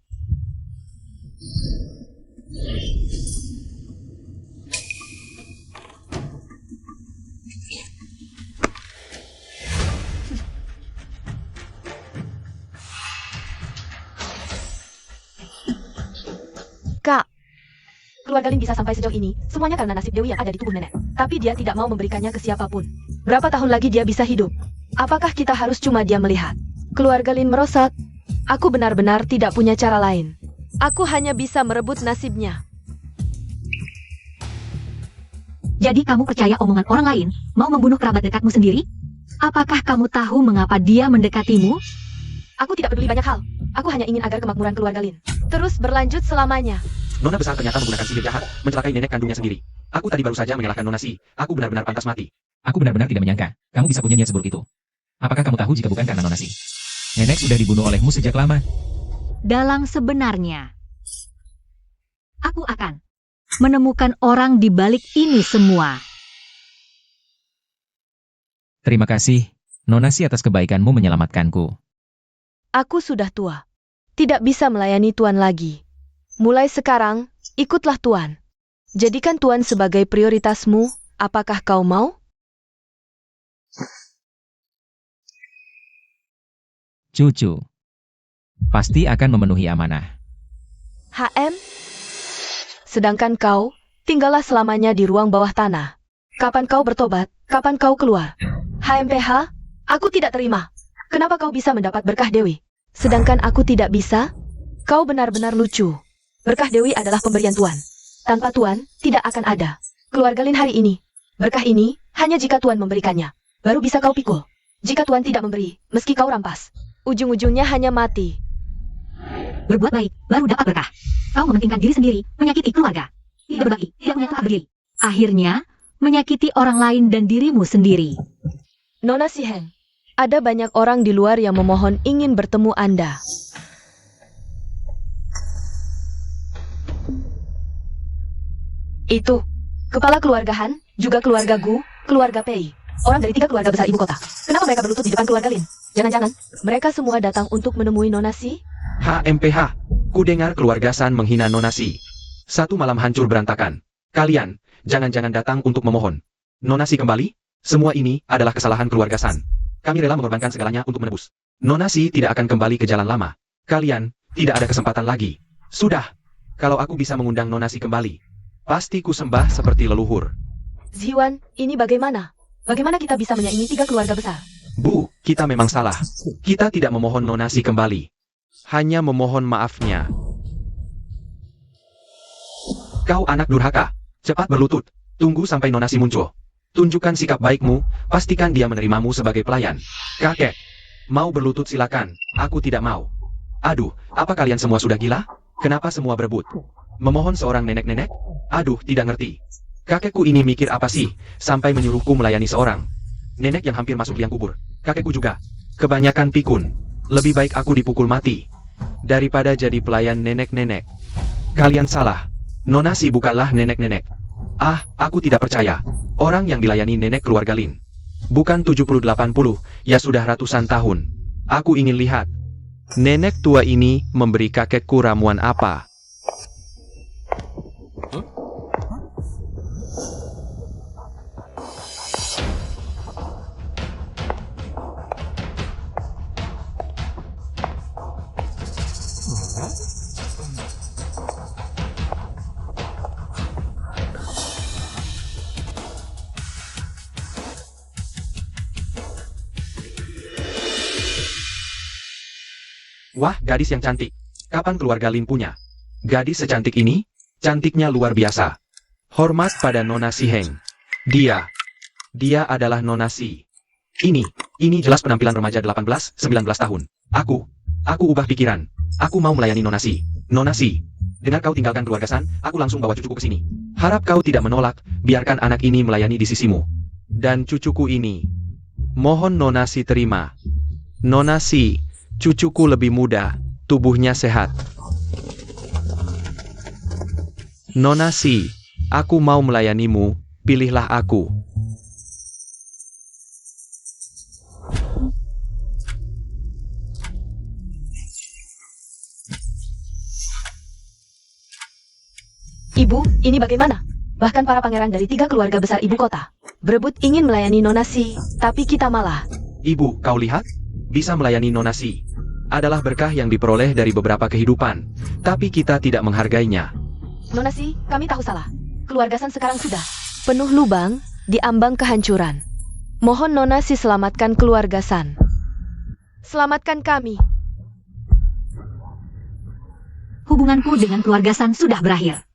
Kak, keluarga Lin bisa sampai sejauh ini, semuanya karena nasib Dewi yang ada di tubuh nenek. Tapi dia tidak mau memberikannya ke siapapun. Berapa tahun lagi dia bisa hidup? Apakah kita harus cuma diam melihat? Keluarga Lin merosot. Aku benar-benar tidak punya cara lain. Aku hanya bisa merebut nasibnya. Jadi kamu percaya omongan orang lain, mau membunuh kerabat dekatmu sendiri? Apakah kamu tahu mengapa dia mendekatimu? Aku tidak peduli banyak hal. Aku hanya ingin agar kemakmuran keluarga Lin terus berlanjut selamanya. Nona besar ternyata menggunakan sihir jahat, mencelakai nenek kandungnya sendiri. Aku tadi baru saja menyalahkan Nona Si. Aku benar-benar pantas mati. Aku benar-benar tidak menyangka, kamu bisa punya niat seburuk itu. Apakah kamu tahu jika bukan karena Nona Si? Nenek sudah dibunuh olehmu sejak lama. Dalang sebenarnya. Aku akan menemukan orang di balik ini semua. Terima kasih, Nona Si atas kebaikanmu menyelamatkanku. Aku sudah tua. Tidak bisa melayani Tuan lagi. Mulai sekarang, ikutlah Tuan. Jadikan Tuan sebagai prioritasmu. Apakah kau mau? Cucu. Pasti akan memenuhi amanah. HM? Sedangkan kau, tinggallah selamanya di ruang bawah tanah. Kapan kau bertobat? Kapan kau keluar? HMPH? Aku tidak terima. Kenapa kau bisa mendapat berkah Dewi? Sedangkan aku tidak bisa? Kau benar-benar lucu. Berkah Dewi adalah pemberian Tuan. Tanpa Tuan, tidak akan ada keluarga Lin hari ini. Berkah ini, hanya jika Tuan memberikannya. Baru bisa kau pikul. Jika Tuan tidak memberi, meski kau rampas, ujung-ujungnya hanya mati. Berbuat baik, baru dapat berkah. Kau mementingkan diri sendiri, menyakiti keluarga. Tidak berbagi, tidak punya tempat berdiri. Akhirnya, menyakiti orang lain dan dirimu sendiri. Nona Sihen, ada banyak orang di luar yang memohon ingin bertemu Anda. Itu, kepala keluarga Han, juga keluarga Gu, keluarga Pei. Orang dari 3 keluarga besar ibu kota. Kenapa mereka berlutut di depan keluarga Lin? Jangan-jangan, mereka semua datang untuk menemui Nona Si? HMPH. Ku dengar keluarga San menghina Nona Si. Satu malam hancur berantakan. Kalian, jangan-jangan datang untuk memohon. Nona Si kembali? Semua ini adalah kesalahan keluarga San. Kami rela mengorbankan segalanya untuk menebus. Nona Si tidak akan kembali ke jalan lama. Kalian, tidak ada kesempatan lagi. Sudah. Kalau aku bisa mengundang Nona Si kembali, pasti ku sembah seperti leluhur. Ziwan, ini bagaimana? Bagaimana kita bisa menyaingi 3 keluarga besar? Bu, kita memang salah. Kita tidak memohon Nona Si kembali. Hanya memohon maafnya. Kau anak durhaka. Cepat berlutut. Tunggu sampai Nona Si muncul. Tunjukkan sikap baikmu, pastikan dia menerimamu sebagai pelayan. Kakek, mau berlutut silakan, aku tidak mau. Aduh, apa kalian semua sudah gila? Kenapa semua berebut? Memohon seorang nenek-nenek? Aduh, tidak ngerti. Kakekku ini mikir apa sih, sampai menyuruhku melayani seorang nenek yang hampir masuk liang kubur. Kakekku juga. Kebanyakan pikun. Lebih baik aku dipukul mati daripada jadi pelayan nenek-nenek. Kalian salah. Nona Si bukanlah nenek-nenek. Aku tidak percaya. Orang yang dilayani nenek keluarga Lin. Bukan 70-80, ya sudah ratusan tahun. Aku ingin lihat. Nenek tua ini memberi kakekku ramuan apa? Wah, gadis yang cantik. Kapan keluarga Lin punya? Gadis secantik ini? Cantiknya luar biasa. Hormat pada Nona Si Heng. Dia adalah Nona Si. Ini jelas penampilan remaja 18-19 tahun. Aku ubah pikiran. Aku mau melayani Nona Si. Nona Si, dengar kau tinggalkan keluarga San, aku langsung bawa cucuku ke sini. Harap kau tidak menolak, biarkan anak ini melayani di sisimu. Dan cucuku ini. Mohon Nona Si terima. Nona Si, cucuku lebih muda, tubuhnya sehat. Nona Si, aku mau melayanimu, pilihlah aku. Ibu, ini bagaimana? Bahkan para pangeran dari 3 keluarga besar ibu kota berebut ingin melayani Nona Si, tapi kita malah. Ibu, kau lihat? Bisa melayani Nona Si. Adalah berkah yang diperoleh dari beberapa kehidupan, tapi kita tidak menghargainya. Nona Si, kami tahu salah. Keluarga San sekarang sudah penuh lubang, di ambang kehancuran. Mohon Nona Si selamatkan keluarga San. Selamatkan kami. Hubunganku dengan keluarga San sudah berakhir.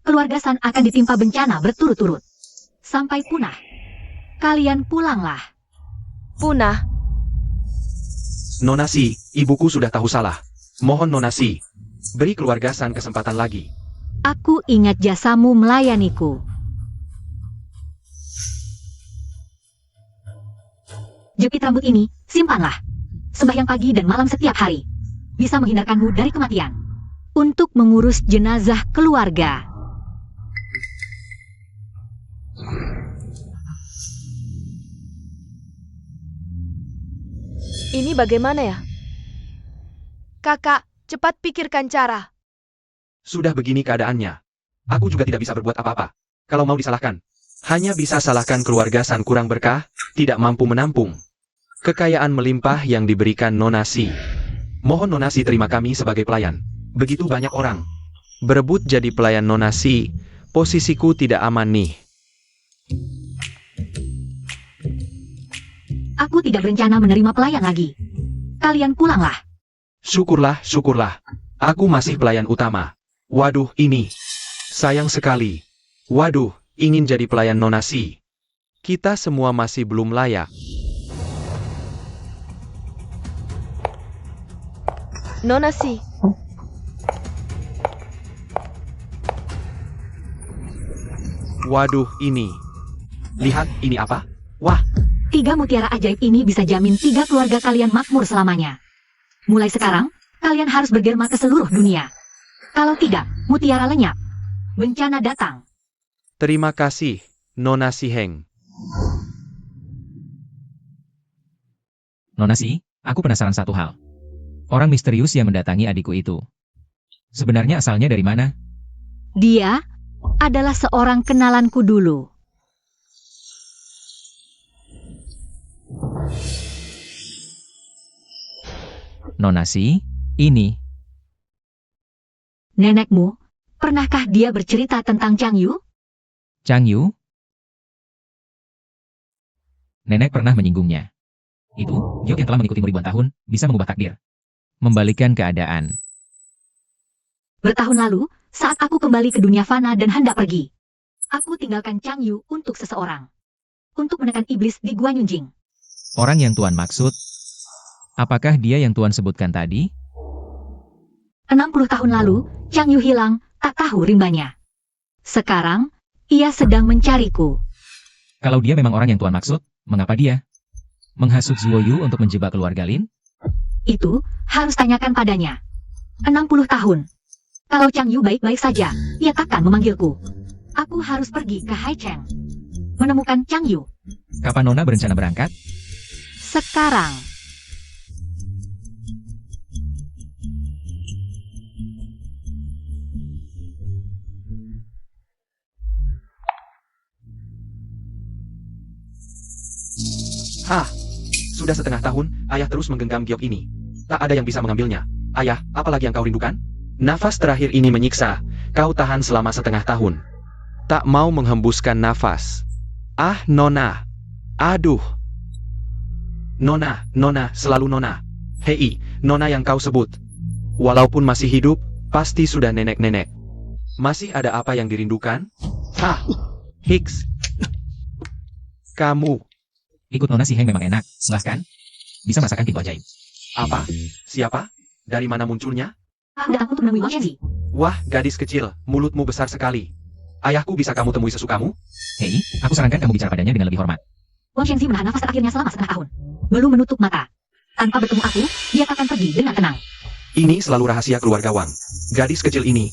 Keluarga San akan ditimpa bencana berturut-turut. Sampai punah. Kalian pulanglah. Punah. Nona Si, ibuku sudah tahu salah. Mohon Nona Si, beri keluarga San kesempatan lagi. Aku ingat jasamu melayaniku. Jepit rambut ini, simpanlah. Sembahyang pagi dan malam setiap hari. Bisa menghindarkanmu dari kematian. Untuk mengurus jenazah keluarga. Ini bagaimana ya? Kakak, cepat pikirkan cara. Sudah begini keadaannya. Aku juga tidak bisa berbuat apa-apa. Kalau mau disalahkan, hanya bisa salahkan keluarga San kurang berkah, tidak mampu menampung kekayaan melimpah yang diberikan Nona Si. Mohon Nona Si terima kami sebagai pelayan. Begitu banyak orang berebut jadi pelayan Nona Si, posisiku tidak aman nih. Aku tidak berencana menerima pelayan lagi. Kalian pulanglah. Syukurlah. Aku masih pelayan utama. Waduh, ini. Sayang sekali. Waduh, ingin jadi pelayan Nona Si. Kita semua masih belum layak. Nona Si. Waduh, ini. Lihat, ini apa? Wah, 3 mutiara ajaib ini bisa jamin 3 keluarga kalian makmur selamanya. Mulai sekarang, kalian harus berderma ke seluruh dunia. Kalau tidak, mutiara lenyap. Bencana datang. terima kasih, Nona Si Heng. Nona Si, aku penasaran satu hal. Orang misterius yang mendatangi adikku itu. Sebenarnya asalnya dari mana? Dia adalah seorang kenalanku dulu. Nona Si, ini. Nenekmu, pernahkah dia bercerita tentang Chang Yu? Chang Yu? Nenek pernah menyinggungnya. Itu, giok yang telah mengikutimu ribuan tahun, bisa mengubah takdir. Membalikkan keadaan. Bertahun lalu, saat aku kembali ke dunia fana dan hendak pergi, aku tinggalkan Chang Yu untuk seseorang. Untuk menekan iblis di Gua Yunjing. Orang yang Tuan maksud, apakah dia yang Tuan sebutkan tadi? 60 tahun lalu, Chang Yu hilang, tak tahu rimbanya. Sekarang, ia sedang mencariku. Kalau dia memang orang yang Tuan maksud, mengapa dia menghasut Zuo Yu untuk menjebak keluarga Lin? Itu, harus tanyakan padanya. 60 tahun. Kalau Chang Yu baik-baik saja, ia takkan memanggilku. Aku harus pergi ke Haicheng. Menemukan Chang Yu. Kapan Nona berencana berangkat? Sekarang. Sudah setengah tahun, ayah terus menggenggam giok ini. Tak ada yang bisa mengambilnya. Ayah, apalagi yang kau rindukan? Nafas terakhir ini menyiksa. Kau tahan selama setengah tahun. Tak mau menghembuskan nafas. Ah, Nona. Aduh. Nona, selalu Nona. Hei, Nona yang kau sebut. Walaupun masih hidup, pasti sudah nenek-nenek. Masih ada apa yang dirindukan? Hah, Hicks. Kamu, Ikut Nona Si Heng memang enak, bahkan bisa masakan pintu ajaib. apa? Siapa? Dari mana munculnya? Aku datang untuk menemui Wang Shenzi. Wah, gadis kecil, mulutmu besar sekali. Ayahku bisa kamu temui sesukamu? Hei, aku sarankan kamu bicara padanya dengan lebih hormat. Wang Shenzi menahan nafas terakhirnya selama setengah tahun. Belum menutup mata. Tanpa bertemu aku, dia akan pergi dengan tenang. Ini selalu rahasia keluarga Wang. Gadis kecil ini,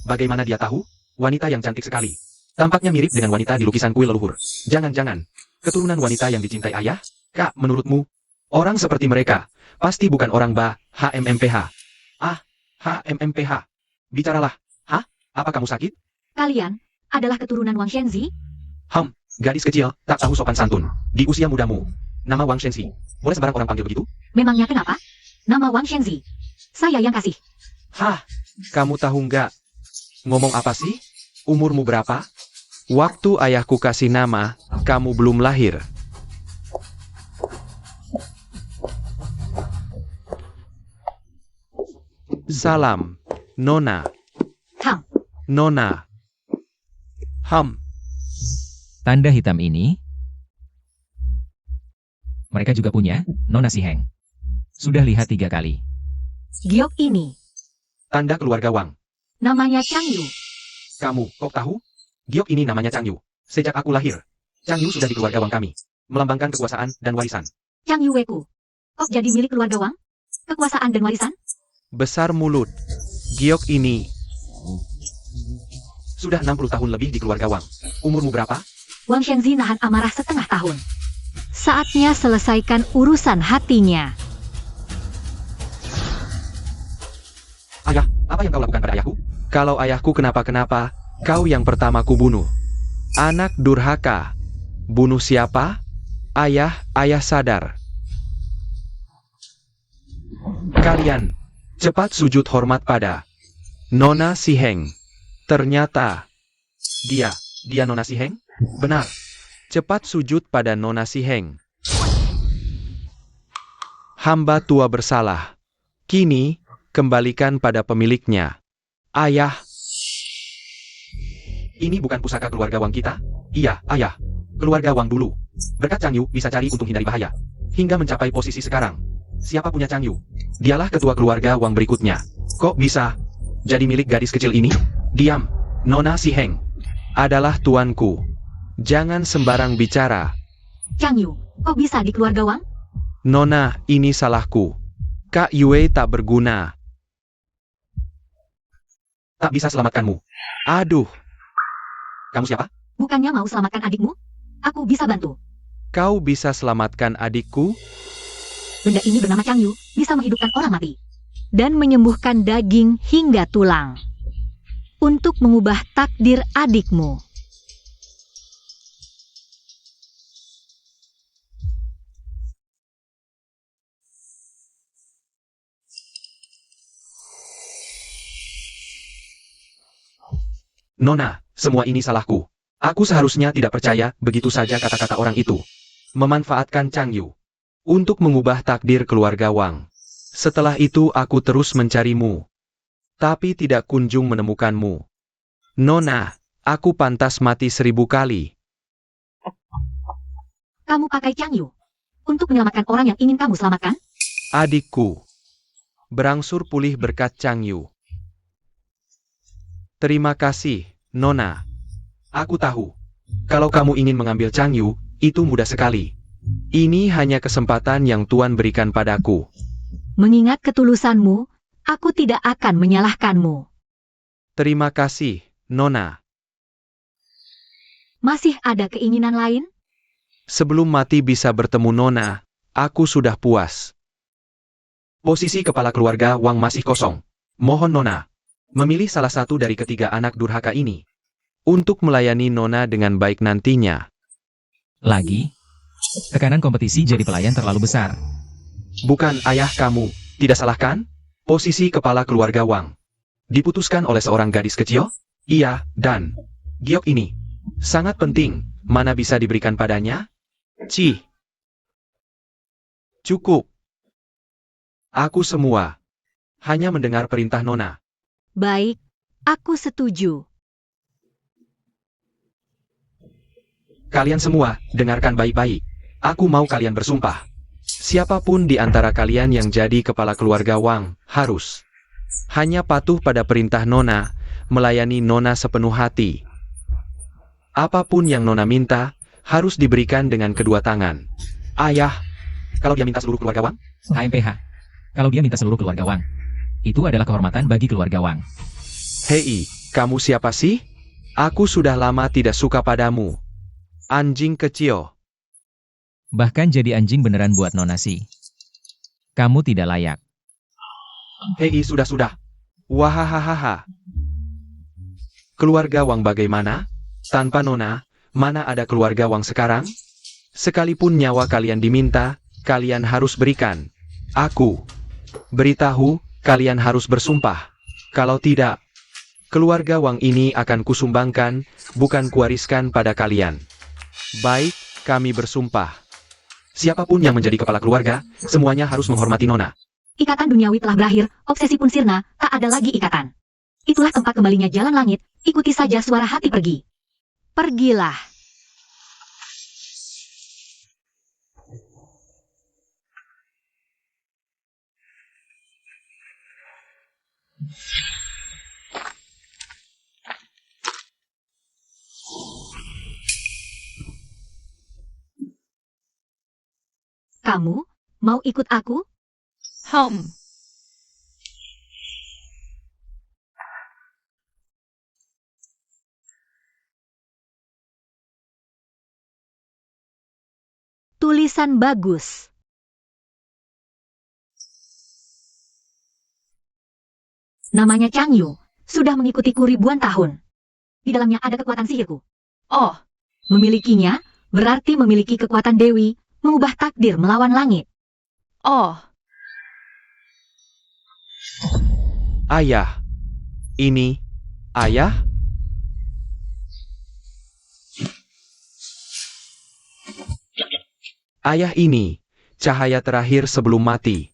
bagaimana dia tahu? Wanita yang cantik sekali. Tampaknya mirip dengan wanita di lukisan kuil leluhur. Jangan-jangan, keturunan wanita yang dicintai ayah? Kak, menurutmu, orang seperti mereka, pasti bukan orang HMMPH. Ah, HMMPH. Bicaralah. Hah? Apa kamu sakit? Kalian adalah keturunan Wang Shenzi? Gadis kecil, tak tahu sopan santun. Di usia mudamu. Nama Wang Shenzi. Boleh sembarang orang panggil begitu? Memangnya kenapa? Nama Wang Shenzi. Saya yang kasih. Hah? Kamu tahu nggak? Ngomong apa sih? Umurmu berapa? Waktu ayahku kasih nama, kamu belum lahir. Salam, Nona. Ham. Nona. Tanda hitam ini, mereka juga punya, Nona Si Heng. Sudah lihat 3 kali. Giok ini. Tanda keluarga Wang. Namanya Chang Yu. Kamu, kok tahu? Giok ini namanya Chang Yu. Sejak aku lahir, Chang Yu sudah di keluarga Wang kami. Melambangkan kekuasaan dan warisan. Chang Yu Weku. Kok jadi milik keluarga Wang? Kekuasaan dan warisan? Besar mulut. Giok ini sudah 60 tahun lebih di keluarga Wang. Umurmu berapa? Wang Shenzi nahan amarah setengah tahun. Saatnya selesaikan urusan hatinya. Ayah, apa yang kau lakukan pada ayahku? Kalau ayahku kenapa-kenapa, kau yang pertama kubunuh. Anak durhaka. Bunuh siapa? Ayah sadar. Kalian, cepat sujud hormat pada Nona Si Heng. Ternyata, dia Nona Si Heng? Benar. Cepat sujud pada Nona Si Heng. Hamba tua bersalah. Kini, kembalikan pada pemiliknya. Ayah. Ini bukan pusaka keluarga Wang kita? Iya, ayah. Keluarga Wang dulu. Berkat Chang Yu bisa cari untung hindari bahaya. Hingga mencapai posisi sekarang. Siapa punya Chang Yu? Dialah ketua keluarga Wang berikutnya. Kok bisa jadi milik gadis kecil ini? Diam. Nona Si Heng adalah tuanku. Jangan sembarang bicara. Chang Yu, kok bisa di keluarga Wang? Nona, ini salahku. Kak Yue tak berguna. Tak bisa selamatkanmu. Aduh. Kamu siapa? Bukannya mau selamatkan adikmu? Aku bisa bantu. Kau bisa selamatkan adikku? Benda ini bernama Chang Yu, bisa menghidupkan orang mati. Dan menyembuhkan daging hingga tulang. Untuk mengubah takdir adikmu. Nona, semua ini salahku. Aku seharusnya tidak percaya begitu saja kata-kata orang itu. Memanfaatkan Chang Yu untuk mengubah takdir keluarga Wang. Setelah itu aku terus mencarimu. Tapi tidak kunjung menemukanmu. Nona, aku pantas mati 1000 kali. Kamu pakai Chang Yu untuk menyelamatkan orang yang ingin kamu selamatkan? Adikku. Berangsur pulih berkat Chang Yu. Terima kasih, Nona. Aku tahu. Kalau kamu ingin mengambil Chang Yu, itu mudah sekali. Ini hanya kesempatan yang Tuan berikan padaku. Mengingat ketulusanmu, aku tidak akan menyalahkanmu. Terima kasih, Nona. Masih ada keinginan lain? Sebelum mati bisa bertemu Nona, aku sudah puas. Posisi kepala keluarga Wang masih kosong. Mohon Nona memilih salah satu dari ketiga anak durhaka ini untuk melayani Nona dengan baik nantinya. Lagi, tekanan kompetisi jadi pelayan terlalu besar. Bukan ayah kamu, tidak salah kan? Posisi kepala keluarga Wang diputuskan oleh seorang gadis kecil? Iya, dan giok ini sangat penting, mana bisa diberikan padanya? Cukup. Aku semua. hanya mendengar perintah Nona. Baik, aku setuju. Kalian semua, dengarkan baik-baik. Aku mau kalian bersumpah. Siapapun di antara kalian yang jadi kepala keluarga Wang, harus hanya patuh pada perintah Nona, melayani Nona sepenuh hati. Apapun yang Nona minta, harus diberikan dengan kedua tangan. Ayah, kalau dia minta seluruh keluarga Wang? HMPH. Kalau dia minta seluruh keluarga Wang, itu adalah kehormatan bagi keluarga Wang. Hei, kamu siapa sih? Aku sudah lama tidak suka padamu. Anjing kecil. Bahkan jadi anjing beneran buat Nonasi. Kamu tidak layak. Hei, sudah. Wahahaha. Keluarga Wang bagaimana? Tanpa Nona, mana ada keluarga Wang sekarang? Sekalipun nyawa kalian diminta, kalian harus berikan. Aku beritahu, kalian harus bersumpah. Kalau tidak, keluarga Wang ini akan kusumbangkan, bukan kuwariskan pada kalian. Baik, kami bersumpah. Siapapun yang menjadi kepala keluarga, semuanya harus menghormati Nona. Ikatan duniawi telah berakhir, obsesi pun sirna, tak ada lagi ikatan. Itulah tempat kembalinya jalan langit, ikuti saja suara hati pergi. Pergilah. Kamu, mau ikut aku? Tulisan bagus. Namanya Chang Yu, sudah mengikutiku ribuan tahun. Di dalamnya ada kekuatan sihirku. Oh, memilikinya berarti memiliki kekuatan dewi, mengubah takdir melawan langit. Oh, Ayah. Ini, ayah? Ayah ini, cahaya terakhir sebelum mati.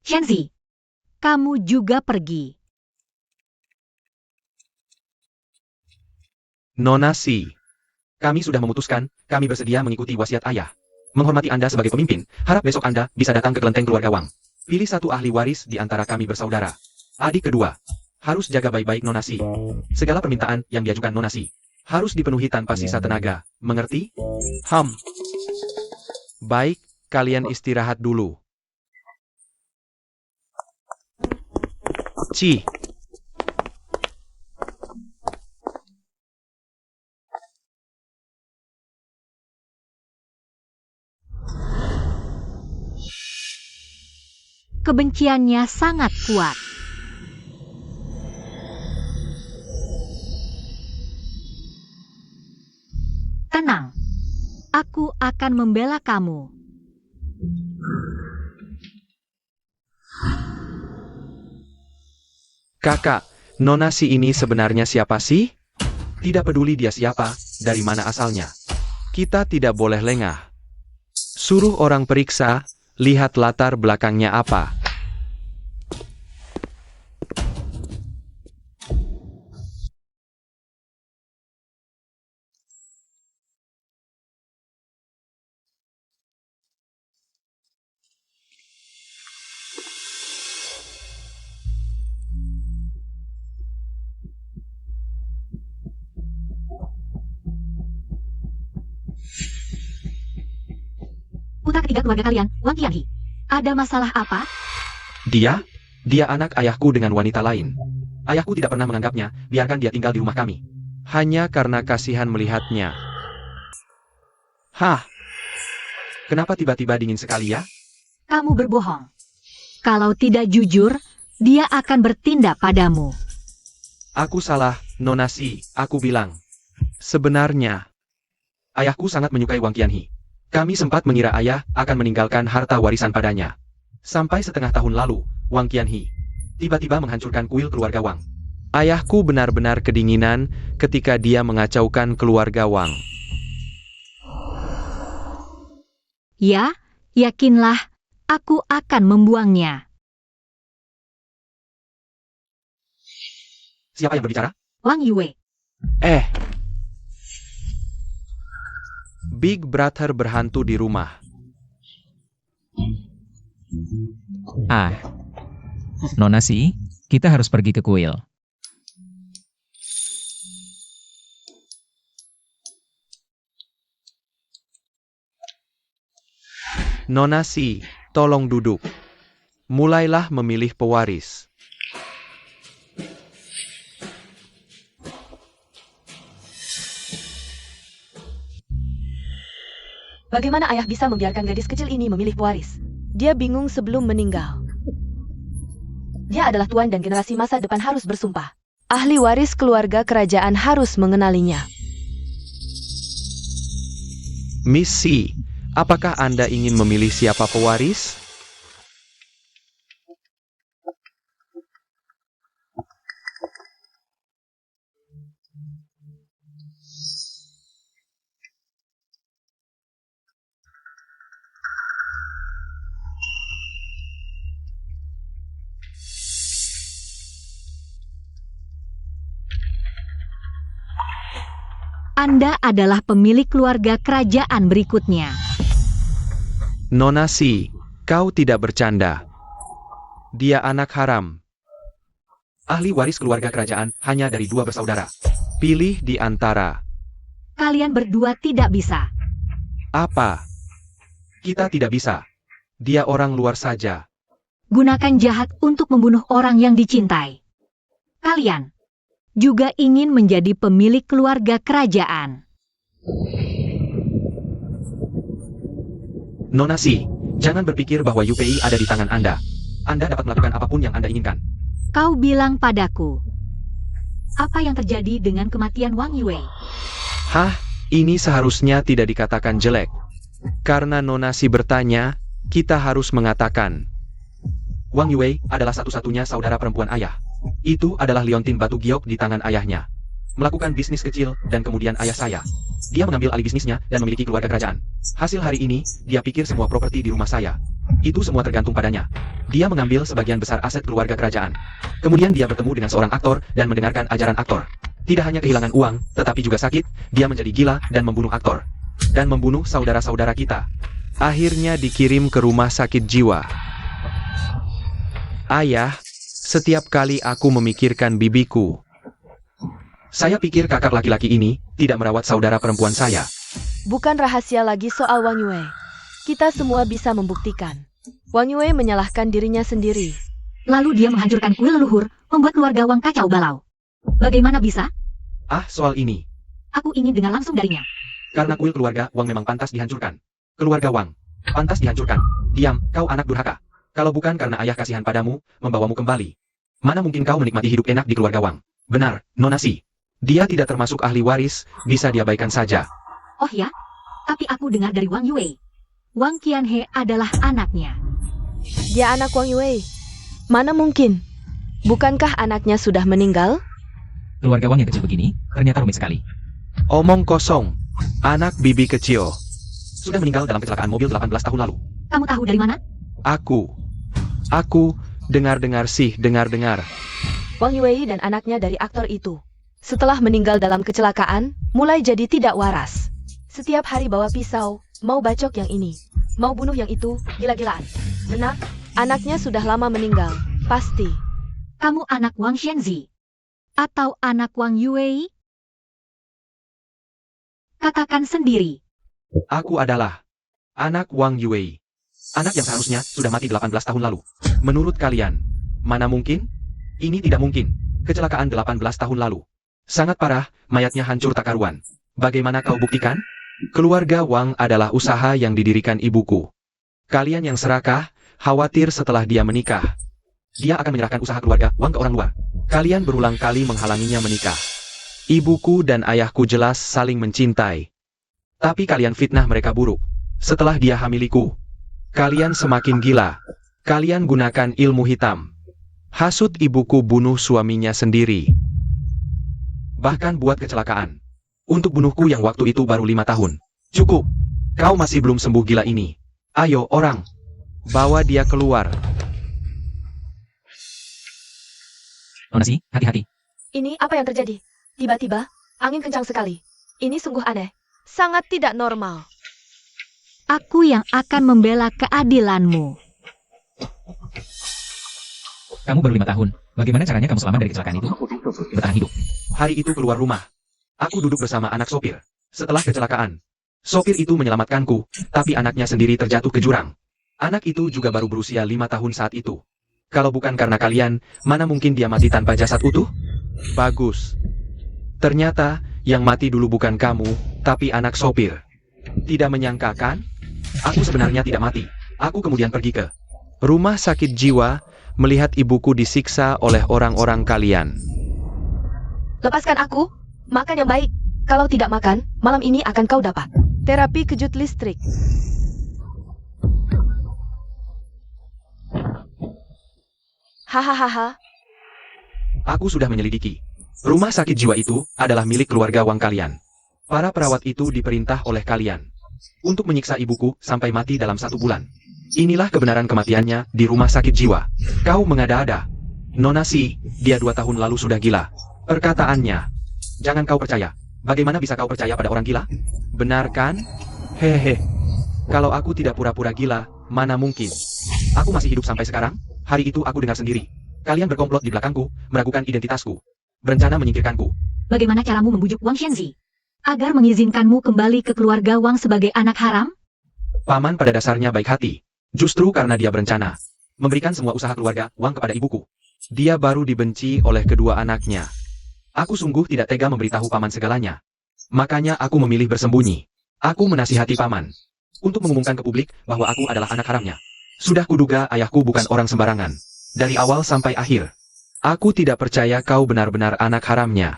Shenzi, kamu juga pergi. Nonasi. Kami sudah memutuskan, kami bersedia mengikuti wasiat ayah. Menghormati Anda sebagai pemimpin, harap besok Anda bisa datang ke kelenteng keluarga Wang. Pilih satu ahli waris di antara kami bersaudara. Adik kedua, harus jaga baik-baik Nonasi. Segala permintaan yang diajukan Nonasi harus dipenuhi tanpa sisa tenaga, mengerti? Baik, kalian istirahat dulu. Ci. Kebenciannya sangat kuat. Tenang, aku akan membela kamu. Kakak, Nonasi ini sebenarnya siapa sih? Tidak peduli dia siapa, dari mana asalnya. Kita tidak boleh lengah. Suruh orang periksa, lihat latar belakangnya apa. Putra ketiga keluarga kalian, Wang Qianhi. Ada masalah apa? Dia anak ayahku dengan wanita lain. Ayahku tidak pernah menganggapnya, biarkan dia tinggal di rumah kami. Hanya karena kasihan melihatnya. Hah? Kenapa tiba-tiba dingin sekali ya? Kamu berbohong. Kalau tidak jujur, dia akan bertindak padamu. Aku salah, Nonasi, aku bilang. Sebenarnya, ayahku sangat menyukai Wang Qianhi. Kami sempat mengira ayah akan meninggalkan harta warisan padanya. Sampai setengah tahun lalu, Wang Qianhi tiba-tiba menghancurkan kuil keluarga Wang. Ayahku benar-benar kedinginan ketika dia mengacaukan keluarga Wang. Ya, yakinlah, aku akan membuangnya. Siapa yang berbicara? Wang Yue. Big Brother berhantu di rumah. Nona Si, kita harus pergi ke kuil. Nona Si, tolong duduk. Mulailah memilih pewaris. Bagaimana ayah bisa membiarkan gadis kecil ini memilih pewaris? Dia bingung sebelum meninggal. Dia adalah tuan dan generasi masa depan harus bersumpah. Ahli waris keluarga kerajaan harus mengenalinya. Miss Si, apakah Anda ingin memilih siapa pewaris? Anda adalah pemilik keluarga kerajaan berikutnya. Nona Si, kau tidak bercanda. Dia anak haram. Ahli waris keluarga kerajaan hanya dari 2 bersaudara. Pilih di antara. Kalian berdua tidak bisa. Apa? Kita tidak bisa. Dia orang luar saja. Gunakan jahat untuk membunuh orang yang dicintai. Kalian juga ingin menjadi pemilik keluarga kerajaan. Nona Si, jangan berpikir bahwa UPI ada di tangan Anda. Anda dapat melakukan apapun yang Anda inginkan. Kau bilang padaku, apa yang terjadi dengan kematian Wang Yue? Hah, ini seharusnya tidak dikatakan jelek. Karena Nona Si bertanya, kita harus mengatakan. Wang Yue adalah satu-satunya saudara perempuan ayah. Itu adalah liontin batu giok di tangan ayahnya. Melakukan bisnis kecil dan kemudian ayah saya. Dia mengambil alih bisnisnya dan memiliki keluarga kerajaan. Hasil hari ini, dia pikir semua properti di rumah saya. Itu semua tergantung padanya. Dia mengambil sebagian besar aset keluarga kerajaan. Kemudian dia bertemu dengan seorang aktor dan mendengarkan ajaran aktor. Tidak hanya kehilangan uang, tetapi juga sakit, dia menjadi gila dan membunuh aktor. Dan membunuh saudara-saudara kita. Akhirnya dikirim ke rumah sakit jiwa. Ayah, setiap kali aku memikirkan bibiku, saya pikir kakak laki-laki ini tidak merawat saudara perempuan saya. Bukan rahasia lagi soal Wang Yue. Kita semua bisa membuktikan. Wang Yue menyalahkan dirinya sendiri. Lalu dia menghancurkan kuil leluhur, membuat keluarga Wang kacau balau. Bagaimana bisa? Soal ini. Aku ingin dengar langsung darinya. Karena kuil keluarga Wang memang pantas dihancurkan. Keluarga Wang, pantas dihancurkan. Diam, kau anak durhaka. Kalau bukan karena ayah kasihan padamu, membawamu kembali. Mana mungkin kau menikmati hidup enak di keluarga Wang? Benar, Nona Si. Dia tidak termasuk ahli waris, bisa diabaikan saja. Oh ya? Tapi aku dengar dari Wang Yue. Wang Qianhe adalah anaknya. Dia anak Wang Yue. Mana mungkin? Bukankah anaknya sudah meninggal? Keluarga Wang yang kecil begini, ternyata rumit sekali. Omong kosong. Anak bibi kecil. Sudah meninggal dalam kecelakaan mobil 18 tahun lalu. Kamu tahu dari mana? Aku, dengar-dengar sih, dengar-dengar. Wang Yue dan anaknya dari aktor itu. Setelah meninggal dalam kecelakaan, mulai jadi tidak waras. Setiap hari bawa pisau, mau bacok yang ini, mau bunuh yang itu, gila-gilaan. Benar, anaknya sudah lama meninggal, pasti. Kamu anak Wang Xianzi? Atau anak Wang Yue? Katakan sendiri. Aku adalah anak Wang Yue. Anak yang seharusnya sudah mati 18 tahun lalu. Menurut kalian, mana mungkin? Ini tidak mungkin. Kecelakaan 18 tahun lalu. Sangat parah, mayatnya hancur tak karuan. Bagaimana kau buktikan? Keluarga Wang adalah usaha yang didirikan ibuku. Kalian yang serakah, khawatir setelah dia menikah. Dia akan menyerahkan usaha keluarga Wang ke orang luar. Kalian berulang kali menghalanginya menikah. Ibuku dan ayahku jelas saling mencintai. Tapi kalian fitnah mereka buruk. Setelah dia hamiliku, kalian semakin gila. Kalian gunakan ilmu hitam. Hasut ibuku bunuh suaminya sendiri. Bahkan buat kecelakaan. Untuk bunuhku yang waktu itu baru 5 tahun. Cukup. Kau masih belum sembuh gila ini. Ayo orang. Bawa dia keluar. Nona Si, hati-hati. Ini apa yang terjadi? Tiba-tiba, angin kencang sekali. Ini sungguh aneh. Sangat tidak normal. Aku yang akan membela keadilanmu. Kamu baru 5 tahun. Bagaimana caranya kamu selamat dari kecelakaan itu? Bertahan hidup. Hari itu keluar rumah. Aku duduk bersama anak sopir. Setelah kecelakaan, sopir itu menyelamatkanku, tapi anaknya sendiri terjatuh ke jurang. Anak itu juga baru berusia 5 tahun saat itu. Kalau bukan karena kalian, mana mungkin dia mati tanpa jasad utuh? Bagus. Ternyata, yang mati dulu bukan kamu, tapi anak sopir. Tidak menyangka kan? Aku sebenarnya tidak mati. Aku kemudian pergi ke rumah sakit jiwa, melihat ibuku disiksa oleh orang-orang kalian. Lepaskan aku. Makan yang baik. Kalau tidak makan, malam ini akan kau dapat terapi kejut listrik. Hahaha. Aku sudah menyelidiki. Rumah sakit jiwa itu adalah milik keluarga Wang kalian. Para perawat itu diperintah oleh kalian untuk menyiksa ibuku sampai mati dalam 1 bulan. Inilah kebenaran kematiannya di rumah sakit jiwa. Kau mengada-ada. Nona Si, dia 2 tahun lalu sudah gila. Perkataannya. Jangan kau percaya. Bagaimana bisa kau percaya pada orang gila? Benar kan? Hehe. Kalau aku tidak pura-pura gila, mana mungkin? Aku masih hidup sampai sekarang. Hari itu aku dengar sendiri. Kalian berkomplot di belakangku, meragukan identitasku. Berencana menyingkirkanku. Bagaimana caramu membujuk Wang Shenzi agar mengizinkanmu kembali ke keluarga Wang sebagai anak haram? Paman pada dasarnya baik hati. Justru karena dia berencana memberikan semua usaha keluarga Wang kepada ibuku. Dia baru dibenci oleh kedua anaknya. Aku sungguh tidak tega memberitahu paman segalanya. Makanya aku memilih bersembunyi. Aku menasihati paman untuk mengumumkan ke publik bahwa aku adalah anak haramnya. Sudah kuduga ayahku bukan orang sembarangan. Dari awal sampai akhir. Aku tidak percaya kau benar-benar anak haramnya.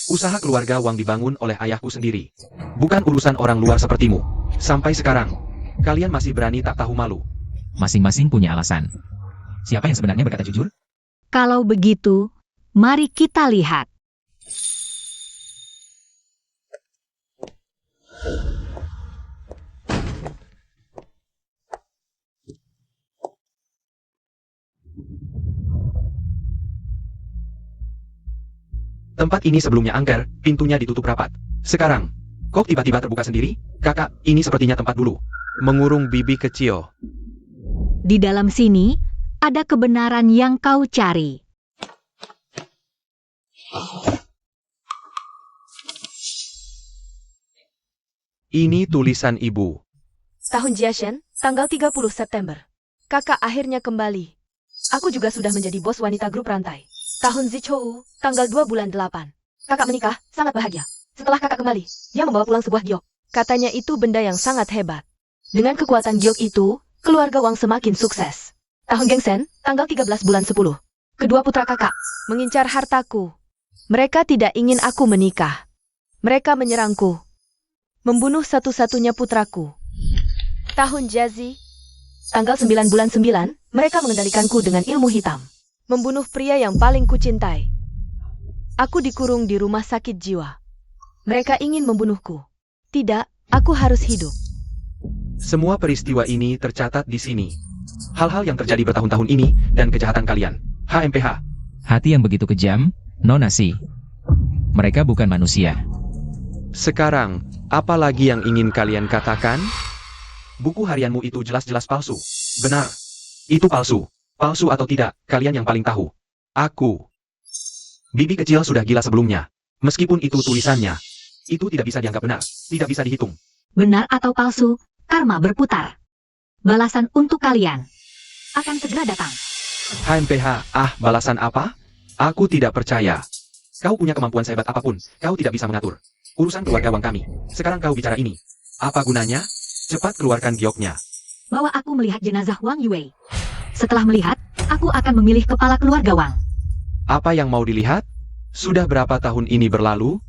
Usaha keluarga Wang dibangun oleh ayahku sendiri. Bukan urusan orang luar sepertimu. Sampai sekarang, kalian masih berani tak tahu malu. Masing-masing punya alasan. Siapa yang sebenarnya berkata jujur? Kalau begitu, mari kita lihat. Tempat ini sebelumnya angker, pintunya ditutup rapat. Sekarang, kok tiba-tiba terbuka sendiri? Kakak, ini sepertinya tempat dulu mengurung bibi kecil. Di dalam sini, ada kebenaran yang kau cari. Ini tulisan ibu. Tahun Jiashen, tanggal 30 September. Kakak akhirnya kembali. Aku juga sudah menjadi bos wanita grup rantai. Tahun Zichou, tanggal 2 bulan 8. Kakak menikah, sangat bahagia. Setelah kakak kembali, dia membawa pulang sebuah giok. Katanya itu benda yang sangat hebat. Dengan kekuatan giok itu, keluarga Wang semakin sukses. Tahun Gengsen, tanggal 13 bulan 10. Kedua putra kakak mengincar hartaku. Mereka tidak ingin aku menikah. Mereka menyerangku. Membunuh satu-satunya putraku. Tahun Jazi, tanggal 9 bulan 9, mereka mengendalikanku dengan ilmu hitam. Membunuh pria yang paling kucintai. Aku dikurung di rumah sakit jiwa. Mereka ingin membunuhku. Tidak, aku harus hidup. Semua peristiwa ini tercatat di sini. Hal-hal yang terjadi bertahun-tahun ini dan kejahatan kalian. HMPH. Hati yang begitu kejam, Nona Si. Mereka bukan manusia. Sekarang, apa lagi yang ingin kalian katakan? Buku harianmu itu jelas-jelas palsu. Benar. Itu palsu. Palsu atau tidak, kalian yang paling tahu. Aku. Bibi kecil sudah gila sebelumnya. Meskipun itu tulisannya, itu tidak bisa dianggap benar. Tidak bisa dihitung. Benar atau palsu, karma berputar. Balasan untuk kalian akan segera datang. HMPH, balasan apa? Aku tidak percaya. Kau punya kemampuan sehebat apapun, kau tidak bisa mengatur urusan keluarga Wang kami. Sekarang kau bicara ini. Apa gunanya? Cepat keluarkan gioknya. Bahwa aku melihat jenazah Wang Yue. Setelah melihat, aku akan memilih kepala keluarga Wang. Apa yang mau dilihat? Sudah berapa tahun ini berlalu?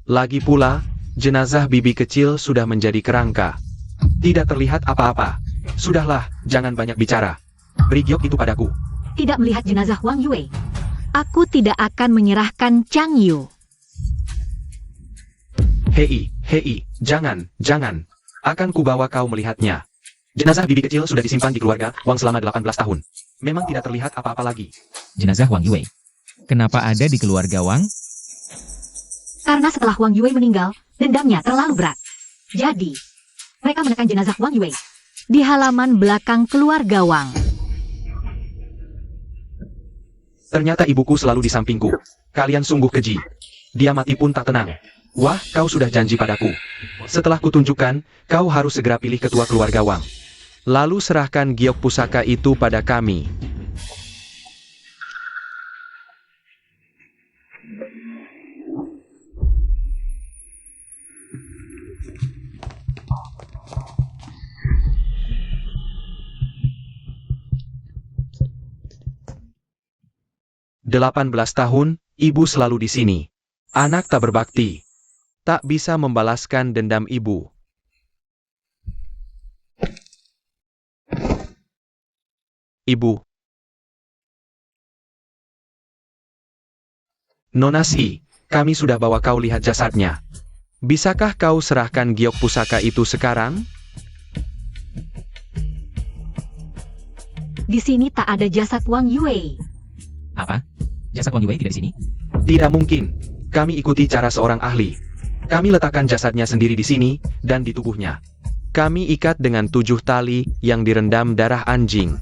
Lagi pula, jenazah bibi kecil sudah menjadi kerangka. Tidak terlihat apa-apa. Sudahlah, jangan banyak bicara. Beri giok itu padaku. Tidak melihat jenazah Wang Yue. Aku tidak akan menyerahkan Chang Yu. Hei, jangan. Akan kubawa kau melihatnya. Jenazah bibi kecil sudah disimpan di keluarga Wang selama 18 tahun. Memang tidak terlihat apa-apa lagi. Jenazah Wang Yue. Kenapa ada di keluarga Wang? Karena setelah Wang Yue meninggal, dendamnya terlalu berat. Jadi, mereka menekan jenazah Wang Yue di halaman belakang keluarga Wang. Ternyata ibuku selalu di sampingku. Kalian sungguh keji. Dia mati pun tak tenang. Wah, kau sudah janji padaku. Setelah kutunjukkan, kau harus segera pilih ketua keluarga Wang. Lalu serahkan giok pusaka itu pada kami. "18 tahun, ibu selalu di sini. Anak tak berbakti. Tak bisa membalaskan dendam ibu. Ibu. Nonasi, kami sudah bawa kau lihat jasadnya. Bisakah kau serahkan giok pusaka itu sekarang?" Di sini tak ada jasad Wang Yue. Apa? Jasad Wang Yue tidak di sini? Tidak mungkin. Kami ikuti cara seorang ahli. Kami letakkan jasadnya sendiri di sini, dan di tubuhnya. Kami ikat dengan 7 tali yang direndam darah anjing.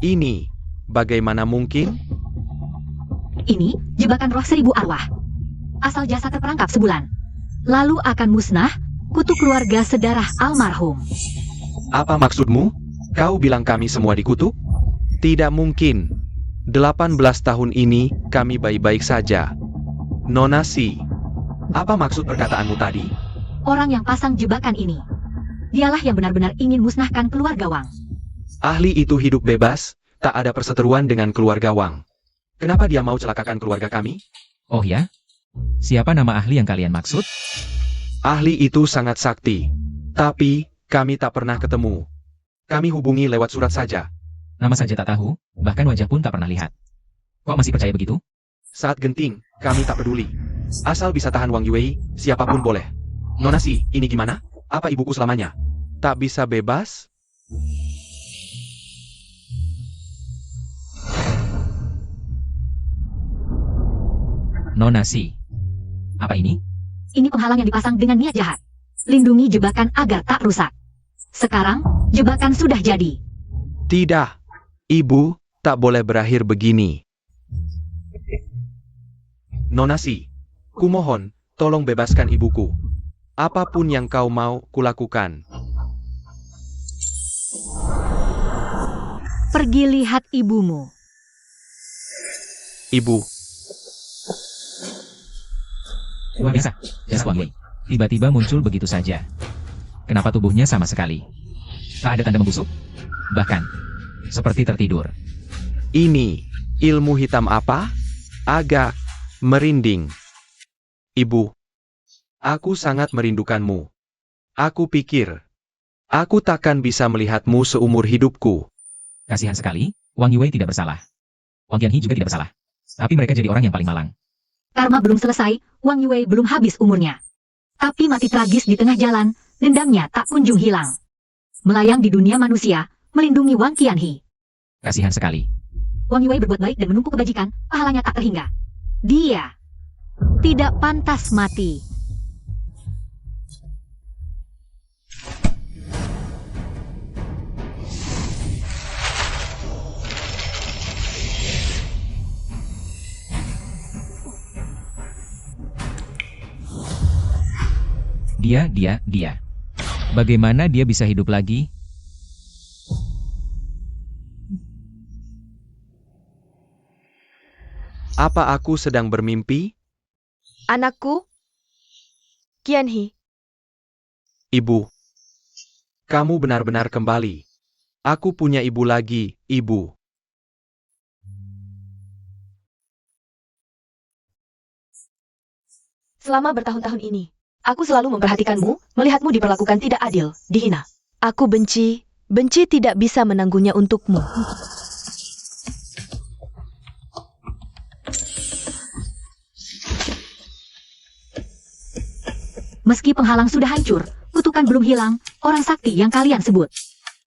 Ini, bagaimana mungkin? Ini jebakan roh 1000 arwah. Asal jasad terperangkap sebulan, lalu akan musnah kutu keluarga sedarah almarhum. Apa maksudmu? Kau bilang kami semua dikutuk? Tidak mungkin. 18 tahun ini, kami baik-baik saja. Nonasi, apa maksud perkataanmu tadi? Orang yang pasang jebakan ini, dialah yang benar-benar ingin musnahkan keluarga Wang. Ahli itu hidup bebas, tak ada perseteruan dengan keluarga Wang. Kenapa dia mau celakakan keluarga kami? Oh ya? Siapa nama ahli yang kalian maksud? Ahli itu sangat sakti. Tapi, kami tak pernah ketemu. Kami hubungi lewat surat saja. Nama saja tak tahu, bahkan wajah pun tak pernah lihat. Kok masih percaya begitu? Saat genting, kami tak peduli. Asal bisa tahan Wang Yue, siapapun boleh. Nonasi, ini gimana? Apa ibuku selamanya tak bisa bebas? Nonasi. Apa ini? Ini penghalang yang dipasang dengan niat jahat. Lindungi jebakan agar tak rusak. Sekarang, jebakan sudah jadi. Tidak. Ibu, tak boleh berakhir begini. Nonasi, kumohon, tolong bebaskan ibuku. Apapun yang kau mau, kulakukan. Pergi lihat ibumu. Ibu. Luar biasa, jasad Wang Yue. Tiba-tiba muncul begitu saja. Kenapa tubuhnya sama sekali? Tak ada tanda membusuk? Bahkan, seperti tertidur. Ini, ilmu hitam apa? Agak merinding. Ibu, aku sangat merindukanmu. Aku pikir, aku takkan bisa melihatmu seumur hidupku. Kasihan sekali, Wang Yue tidak bersalah. Wang Qianhe juga tidak bersalah. Tapi mereka jadi orang yang paling malang. Karma belum selesai, Wang Yue belum habis umurnya. Tapi mati tragis di tengah jalan, dendamnya tak kunjung hilang. Melayang di dunia manusia, melindungi Wang Qianhe. Kasihan sekali. Wang Yue berbuat baik dan menumpuk kebajikan, pahalanya tak terhingga. Dia tidak pantas mati. Dia. Bagaimana dia bisa hidup lagi? Apa aku sedang bermimpi? Anakku, Qianhe, Ibu. Kamu benar-benar kembali. Aku punya ibu lagi, ibu. selama bertahun-tahun ini, aku selalu memperhatikanmu, melihatmu diperlakukan tidak adil, dihina. Aku benci tidak bisa menangguhnya untukmu. Meski penghalang sudah hancur, kutukan belum hilang, orang sakti yang kalian sebut.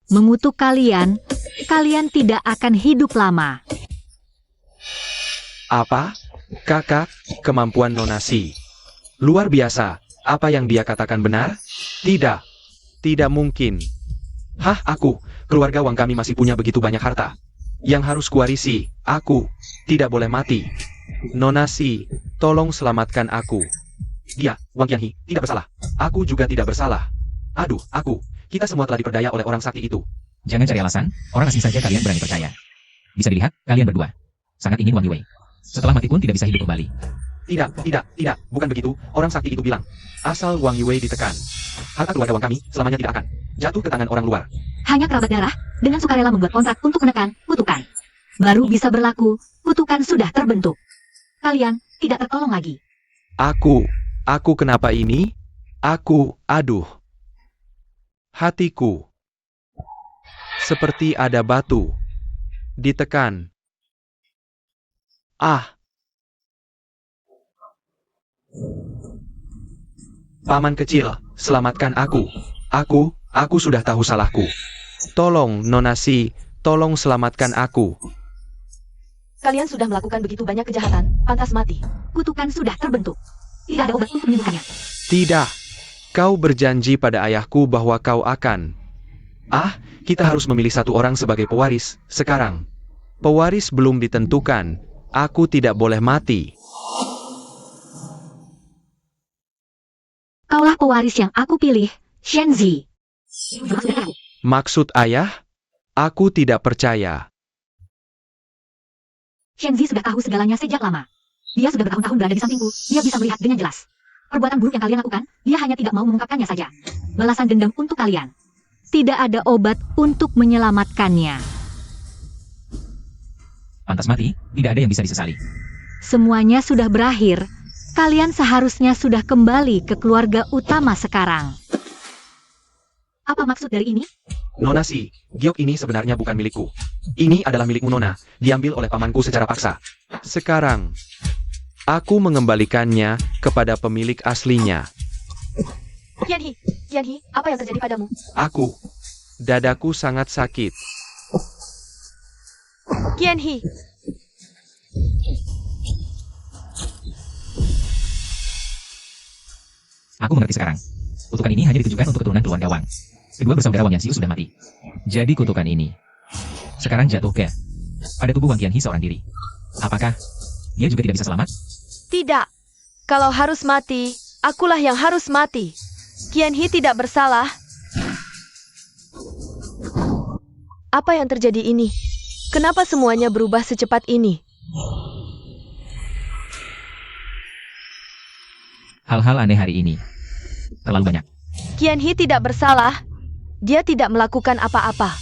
Mengutuk kalian, kalian tidak akan hidup lama. Apa? Kakak, kemampuan Nonasi. Luar biasa. Apa yang dia katakan benar? Tidak. Tidak mungkin. Hah, aku, keluarga Wang kami masih punya begitu banyak harta. Yang harus kuwarisi, aku, tidak boleh mati. Nonasi, tolong selamatkan aku. Dia, Wang Qianhi, tidak bersalah. Aku juga tidak bersalah. Aduh, kita semua telah diperdaya oleh orang sakti itu. Jangan cari alasan, orang asing saja kalian berani percaya. Bisa dilihat, kalian berdua sangat ingin Wang Yue. Setelah mati pun tidak bisa hidup kembali. Tidak, bukan begitu, orang sakti itu bilang. Asal Wang Yue ditekan, harta keluarga Wang kami selamanya tidak akan jatuh ke tangan orang luar. Hanya kerabat darah, dengan sukarela membuat kontrak untuk menekan kutukan. Baru bisa berlaku, kutukan sudah terbentuk. Kalian tidak tertolong lagi. Aku kenapa ini? Aduh. Hatiku. Seperti ada batu. Ditekan. Paman kecil, selamatkan aku. Aku sudah tahu salahku. Tolong, Nonasi, tolong selamatkan aku. Kalian sudah melakukan begitu banyak kejahatan, pantas mati. Kutukan sudah terbentuk. Tidak ada obat untuk menyembuhkannya. Tidak. Kau berjanji pada ayahku bahwa kau akan. Kita harus memilih satu orang sebagai pewaris, sekarang. Pewaris belum ditentukan. Aku tidak boleh mati. Kaulah pewaris yang aku pilih, Shenzi. Maksud ayah? Aku tidak percaya. Shenzi sudah tahu segalanya sejak lama. Dia sudah bertahun-tahun berada di sampingku, dia bisa melihat dengan jelas. Perbuatan buruk yang kalian lakukan, dia hanya tidak mau mengungkapkannya saja. Balasan dendam untuk kalian. Tidak ada obat untuk menyelamatkannya. Pantas mati, tidak ada yang bisa disesali. Semuanya sudah berakhir. Kalian seharusnya sudah kembali ke keluarga utama sekarang. Apa maksud dari ini? Nonasi, giok ini sebenarnya bukan milikku. Ini adalah milikmu Nona, diambil oleh pamanku secara paksa. Sekarang, aku mengembalikannya kepada pemilik aslinya. Qianhi, apa yang terjadi padamu? Dadaku sangat sakit. Qianhi, Aku mengerti sekarang. Kutukan ini hanya ditujukan untuk keturunan keluarga Wang. Kedua bersaudara Wang Yanxiu sudah mati. Jadi kutukan ini sekarang jatuh pada tubuh Wang Qianhi seorang diri. Apakah dia juga tidak bisa selamat? tidak. Kalau harus mati, akulah yang harus mati. Qianhi tidak bersalah. Apa yang terjadi ini? Kenapa semuanya berubah secepat ini? Hal-hal aneh hari ini terlalu banyak. Qianhi tidak bersalah. Dia tidak melakukan apa-apa.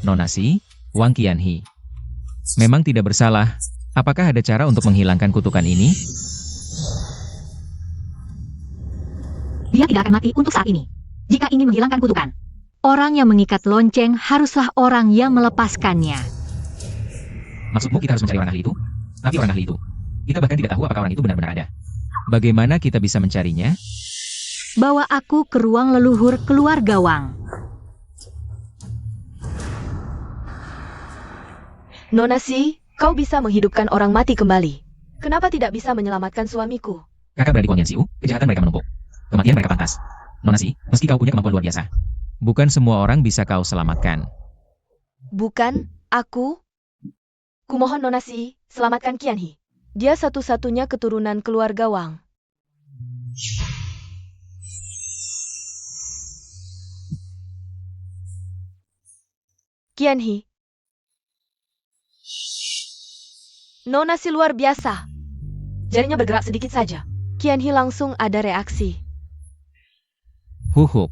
Nonasi, Wang Qianhi memang tidak bersalah. Apakah ada cara untuk menghilangkan kutukan ini? Dia tidak akan mati untuk saat ini. Jika ingin menghilangkan kutukan, orang yang mengikat lonceng haruslah orang yang melepaskannya. Maksudmu kita harus mencari orang ahli itu? Tapi orang ahli itu, kita bahkan tidak tahu apakah orang itu benar-benar ada. Bagaimana kita bisa mencarinya? Bawa aku ke ruang leluhur keluarga Wang. Nonasi, kau bisa menghidupkan orang mati kembali. Kenapa tidak bisa menyelamatkan suamiku? Kakak beradik Wang Yanxiu, kejahatan mereka menumpuk. Kematian mereka pantas. Nonasi, meski kau punya kemampuan luar biasa, bukan semua orang bisa kau selamatkan. Bukan, aku. Kumohon Nonasi, selamatkan Qianhi. Dia satu-satunya keturunan keluarga Wang. Qianhi. Nonasi luar biasa. Jarinya bergerak sedikit saja. Qianhi langsung ada reaksi. Huhup.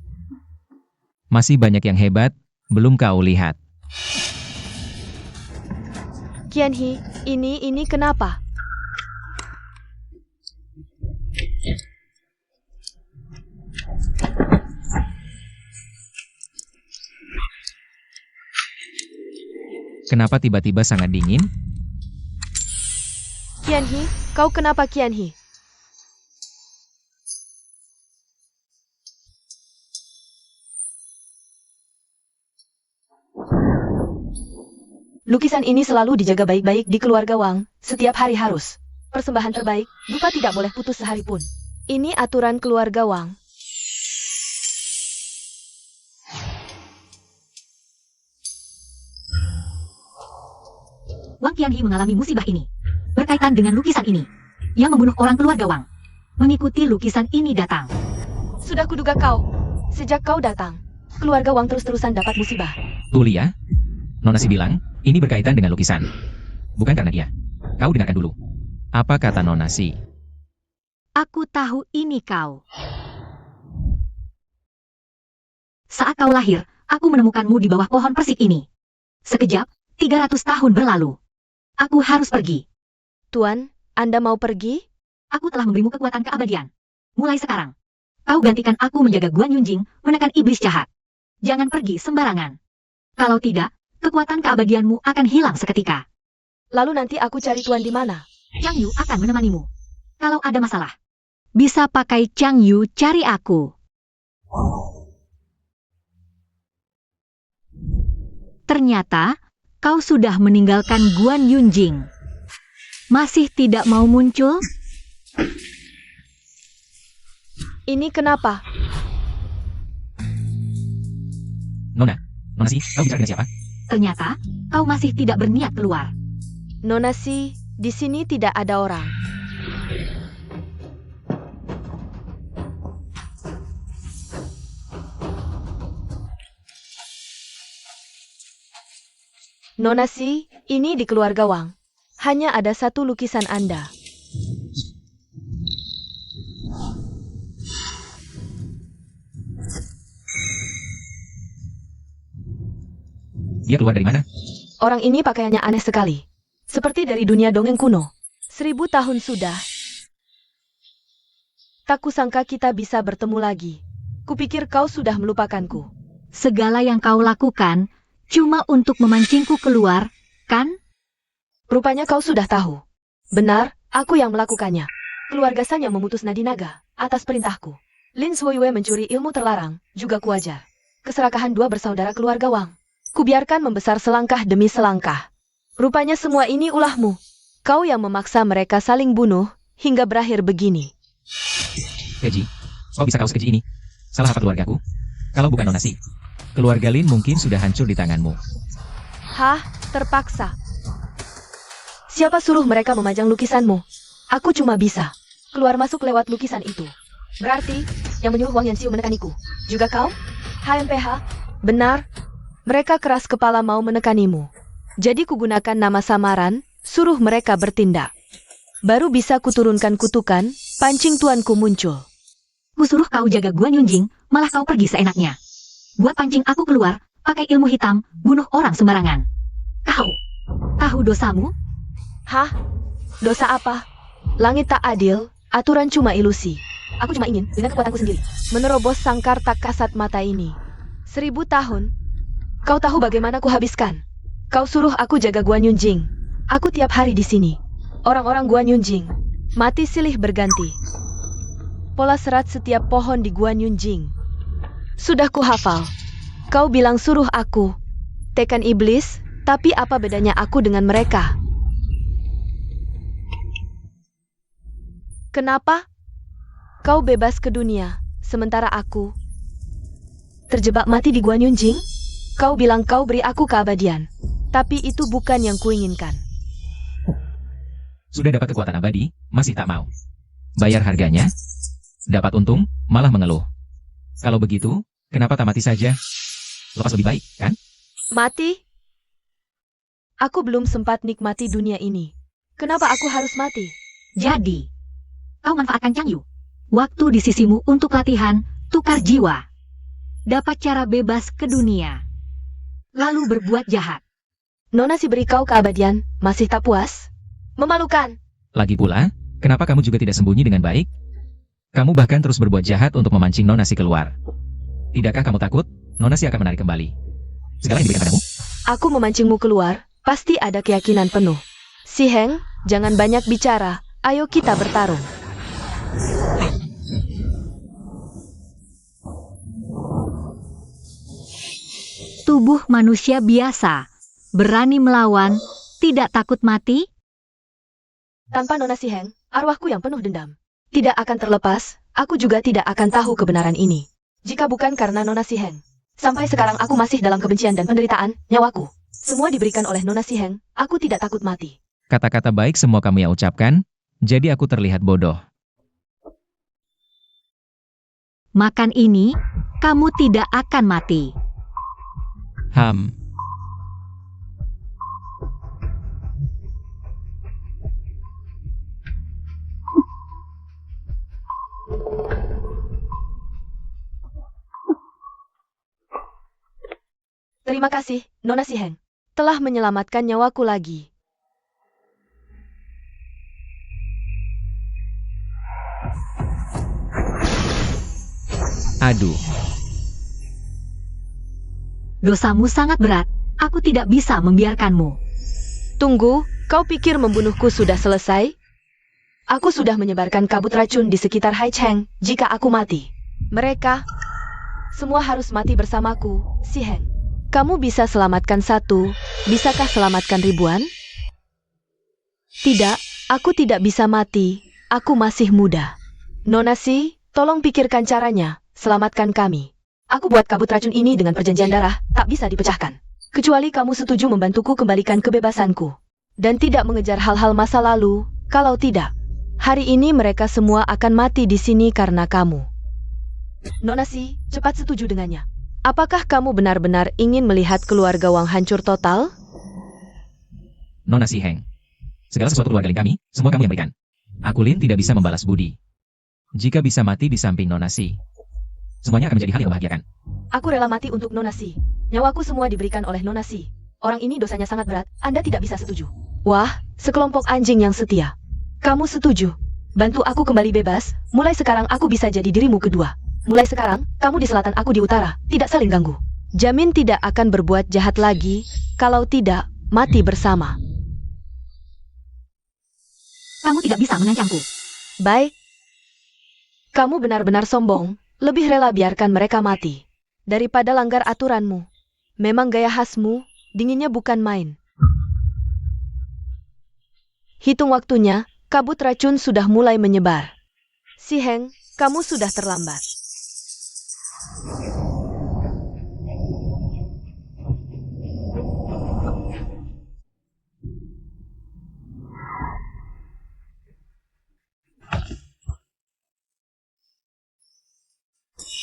Masih banyak yang hebat, belum kau lihat. Qianhi, ini kenapa? Kenapa tiba-tiba sangat dingin? Qianhi, kau kenapa Qianhi? Lukisan ini selalu dijaga baik-baik di keluarga Wang, setiap hari harus. Persembahan terbaik, dupa tidak boleh putus sehari pun. Ini aturan keluarga Wang. Wang Qianhe mengalami musibah ini. Berkaitan dengan lukisan ini. Yang membunuh orang keluarga Wang. Mengikuti lukisan ini datang. Sudah kuduga kau. Sejak kau datang, keluarga Wang terus-terusan dapat musibah. Tuh Lia, Nona Si bilang, ini berkaitan dengan lukisan. Bukan karena dia. Kau dengarkan dulu. Apa kata Nona Si? Aku tahu ini kau. Saat kau lahir, aku menemukanmu di bawah pohon persik ini. Sekejap, 300 tahun berlalu. Aku harus pergi. Tuan, Anda mau pergi? Aku telah memberimu kekuatan keabadian. Mulai sekarang, kau gantikan aku menjaga Guan Yunjing, menekan iblis jahat. Jangan pergi sembarangan. Kalau tidak, kekuatan keabadianmu akan hilang seketika. Lalu nanti aku cari Tuan di mana? Chang Yu akan menemanimu. Kalau ada masalah, bisa pakai Chang Yu cari aku. Ternyata, kau sudah meninggalkan Guan Yunjing. Masih tidak mau muncul? Ini kenapa? Nona Si, kau bicara dengan siapa? Ternyata, kau masih tidak berniat keluar. Nona Si, di sini tidak ada orang. Nona Si, ini di keluarga Wang. Hanya ada satu lukisan Anda. Dia keluar dari mana? Orang ini pakaiannya aneh sekali. Seperti dari dunia dongeng kuno. 1000 tahun sudah. Tak kusangka kita bisa bertemu lagi. Kupikir kau sudah melupakanku. Segala yang kau lakukan, cuma untuk memancingku keluar, kan? Rupanya kau sudah tahu. Benar, aku yang melakukannya. Keluarga San yang memutus nadi naga, atas perintahku. Lin Suoyue mencuri ilmu terlarang, juga kuajar. Keserakahan dua bersaudara keluarga Wang. Kubiarkan membesar selangkah demi selangkah. Rupanya semua ini ulahmu. Kau yang memaksa mereka saling bunuh, hingga berakhir begini. Keji, kok bisa kau sekeji ini? Salah apa keluargaku? Kalau bukan Nona Si, keluarga Lin mungkin sudah hancur di tanganmu. Hah, terpaksa. Siapa suruh mereka memajang lukisanmu? Aku cuma bisa keluar masuk lewat lukisan itu. Berarti, yang menyuruh Wang Yanxiu menekaniku. Juga kau? HMPH? Benar. Mereka keras kepala mau menekanimu. Jadi kugunakan nama samaran, suruh mereka bertindak. Baru bisa kuturunkan kutukan, pancing tuanku muncul. Kusuruh kau jaga Guan Yunjing, malah kau pergi seenaknya. Buat pancing aku keluar, pakai ilmu hitam, bunuh orang sembarangan. Kau, tahu dosamu? Hah? Dosa apa? Langit tak adil, aturan cuma ilusi. Aku cuma ingin, dengan kekuatanku sendiri, menerobos sangkar tak kasat mata ini. 1000 tahun. Kau tahu bagaimana kuhabiskan? Kau suruh aku jaga Guan Yunjing. Aku tiap hari di sini. Orang-orang Guan Yunjing mati silih berganti. Pola serat setiap pohon di Guan Yunjing. Sudah kuhafal. Kau bilang suruh aku tekan iblis, tapi apa bedanya aku dengan mereka? Kenapa? Kau bebas ke dunia, sementara aku terjebak mati di Guan Yunjing? Kau bilang kau beri aku keabadian, tapi itu bukan yang kuinginkan. Sudah dapat kekuatan abadi, masih tak mau. Bayar harganya, dapat untung, malah mengeluh. Kalau begitu, kenapa tak mati saja? Lepas lebih baik, kan? Mati? Aku belum sempat nikmati dunia ini. Kenapa aku harus mati? Jadi, kau manfaatkan Chang Yu. Waktu di sisimu untuk latihan, tukar jiwa. Dapat cara bebas ke dunia. Lalu berbuat jahat. Nona Si beri kau keabadian, masih tak puas? Memalukan. Lagi pula, kenapa kamu juga tidak sembunyi dengan baik? Kamu bahkan terus berbuat jahat untuk memancing Nona Si keluar. Tidakkah kamu takut, Nona Si akan menarik kembali segala yang diberikan padamu? Aku memancingmu keluar, pasti ada keyakinan penuh. Si Heng, jangan banyak bicara, ayo kita bertarung. Tubuh manusia biasa, Berani melawan, tidak takut mati? Tanpa Nona Si Heng, arwahku yang penuh dendam tidak akan terlepas, aku juga tidak akan tahu kebenaran ini. Jika bukan karena Nona Si Heng. Sampai sekarang aku masih dalam kebencian dan penderitaan, nyawaku. Semua diberikan oleh Nona Si Heng, aku tidak takut mati. Kata-kata baik semua kamu yang ucapkan, jadi aku terlihat bodoh. Makan ini, kamu tidak akan mati. Ham. Terima kasih, Nona Si Heng. Telah menyelamatkan nyawaku lagi. Aduh. Dosamu sangat berat, aku tidak bisa membiarkanmu. Tunggu, kau pikir membunuhku sudah selesai? Aku sudah menyebarkan kabut racun di sekitar Hai Cheng jika aku mati. Mereka semua harus mati bersamaku, Si Heng. Kamu bisa selamatkan satu, bisakah selamatkan ribuan? Tidak, aku tidak bisa mati, aku masih muda. Nona Si, tolong pikirkan caranya, selamatkan kami. Aku buat kabut racun ini dengan perjanjian darah, tak bisa dipecahkan. Kecuali kamu setuju membantuku kembalikan kebebasanku. Dan tidak mengejar hal-hal masa lalu, kalau tidak. Hari ini mereka semua akan mati di sini karena kamu. Nona Si, cepat setuju dengannya. Apakah kamu benar-benar ingin melihat keluarga Wang hancur total? Nona Si Heng. Segala sesuatu keluarga Lin kami, semua kamu yang berikan. Aku Lin tidak bisa membalas budi. Jika bisa mati di samping Nona Si, semuanya akan menjadi hal yang membahagiakan. Aku rela mati untuk Nona Si. Nyawaku semua diberikan oleh Nona Si. Orang ini dosanya sangat berat, Anda tidak bisa setuju. Wah, sekelompok anjing yang setia. Kamu setuju? Bantu aku kembali bebas, mulai sekarang aku bisa jadi dirimu kedua. Mulai sekarang, kamu di selatan, aku di utara, tidak saling ganggu. Jamin tidak akan berbuat jahat lagi, kalau tidak, mati bersama. Kamu tidak bisa mengancamku. Baik. Kamu benar-benar sombong, lebih rela biarkan mereka mati daripada langgar aturanmu. Memang gaya khasmu, dinginnya bukan main. Hitung waktunya, kabut racun sudah mulai menyebar. Si Heng, kamu sudah terlambat.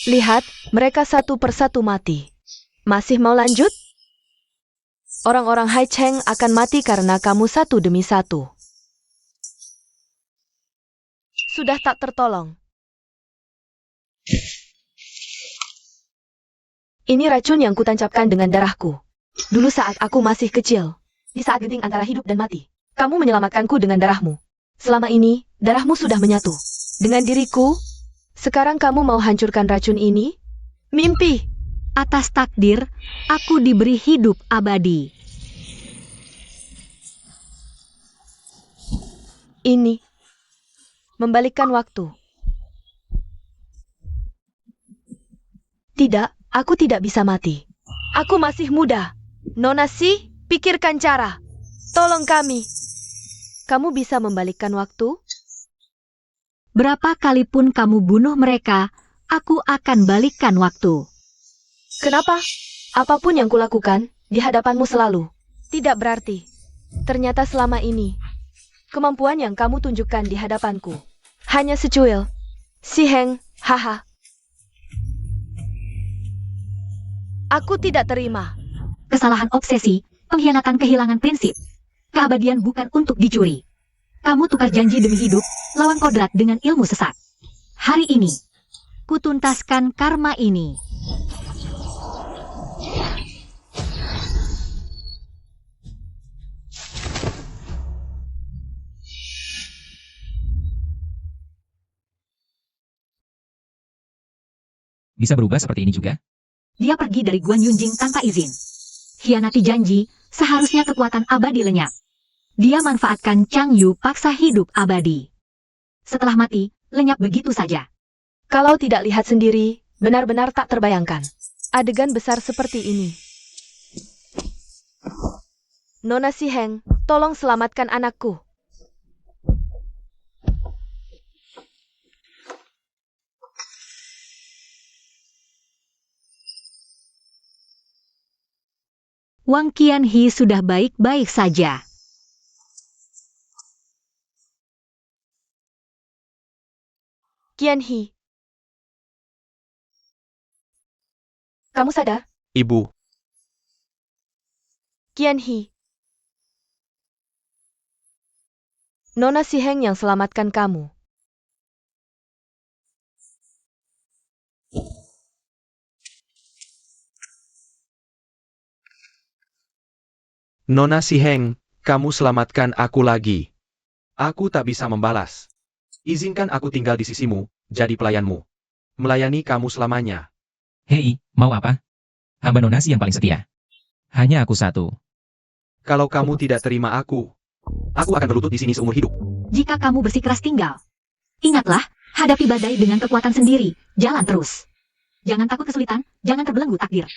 Lihat, mereka satu persatu mati. Masih mau lanjut? Orang-orang Hai Cheng akan mati karena kamu satu demi satu. Sudah tak tertolong. Ini racun yang kutancapkan dengan darahku. Dulu saat aku masih kecil, di saat genting antara hidup dan mati, kamu menyelamatkanku dengan darahmu. Selama ini, darahmu sudah menyatu dengan diriku. Sekarang kamu mau hancurkan racun ini? Mimpi! Atas takdir, aku diberi hidup abadi. Ini membalikkan waktu. Tidak, aku tidak bisa mati. Aku masih muda. Nona Si, pikirkan cara. Tolong kami. Kamu bisa membalikkan waktu? Berapa kali pun kamu bunuh mereka, aku akan balikkan waktu. Kenapa? Apapun yang kulakukan, di hadapanmu selalu. Tidak berarti. Ternyata selama ini, kemampuan yang kamu tunjukkan di hadapanku hanya secuil. Si Heng, haha. Aku tidak terima. Kesalahan obsesi, pengkhianatan, kehilangan prinsip. Keabadian bukan untuk dicuri. Kamu tukar janji demi hidup, lawan kodrat dengan ilmu sesat. Hari ini, kutuntaskan karma ini. Bisa berubah seperti ini juga? Dia pergi dari Guan Yunjing tanpa izin. Khianati janji, seharusnya kekuatan abadi lenyap. Dia manfaatkan Chang Yu paksa hidup abadi. Setelah mati, lenyap begitu saja. Kalau tidak lihat sendiri, benar-benar tak terbayangkan. Adegan besar seperti ini. Nona Si Heng, tolong selamatkan anakku. Wang Qianhi sudah baik-baik saja. Qianhi. Kamu sadar? Ibu, Qianhi. Nona Si Heng yang selamatkan kamu. Nona Si Heng, kamu selamatkan aku lagi. Aku tak bisa membalas. Izinkan aku tinggal di sisimu, jadi pelayanmu. Melayani kamu selamanya. Hei, mau apa? Hamba Nona Si yang paling setia. Hanya aku satu. Kalau kamu tidak terima aku akan berlutut di sini seumur hidup. Jika kamu bersikeras tinggal, ingatlah, hadapi badai dengan kekuatan sendiri, jalan terus. Jangan takut kesulitan, jangan terbelenggu takdir.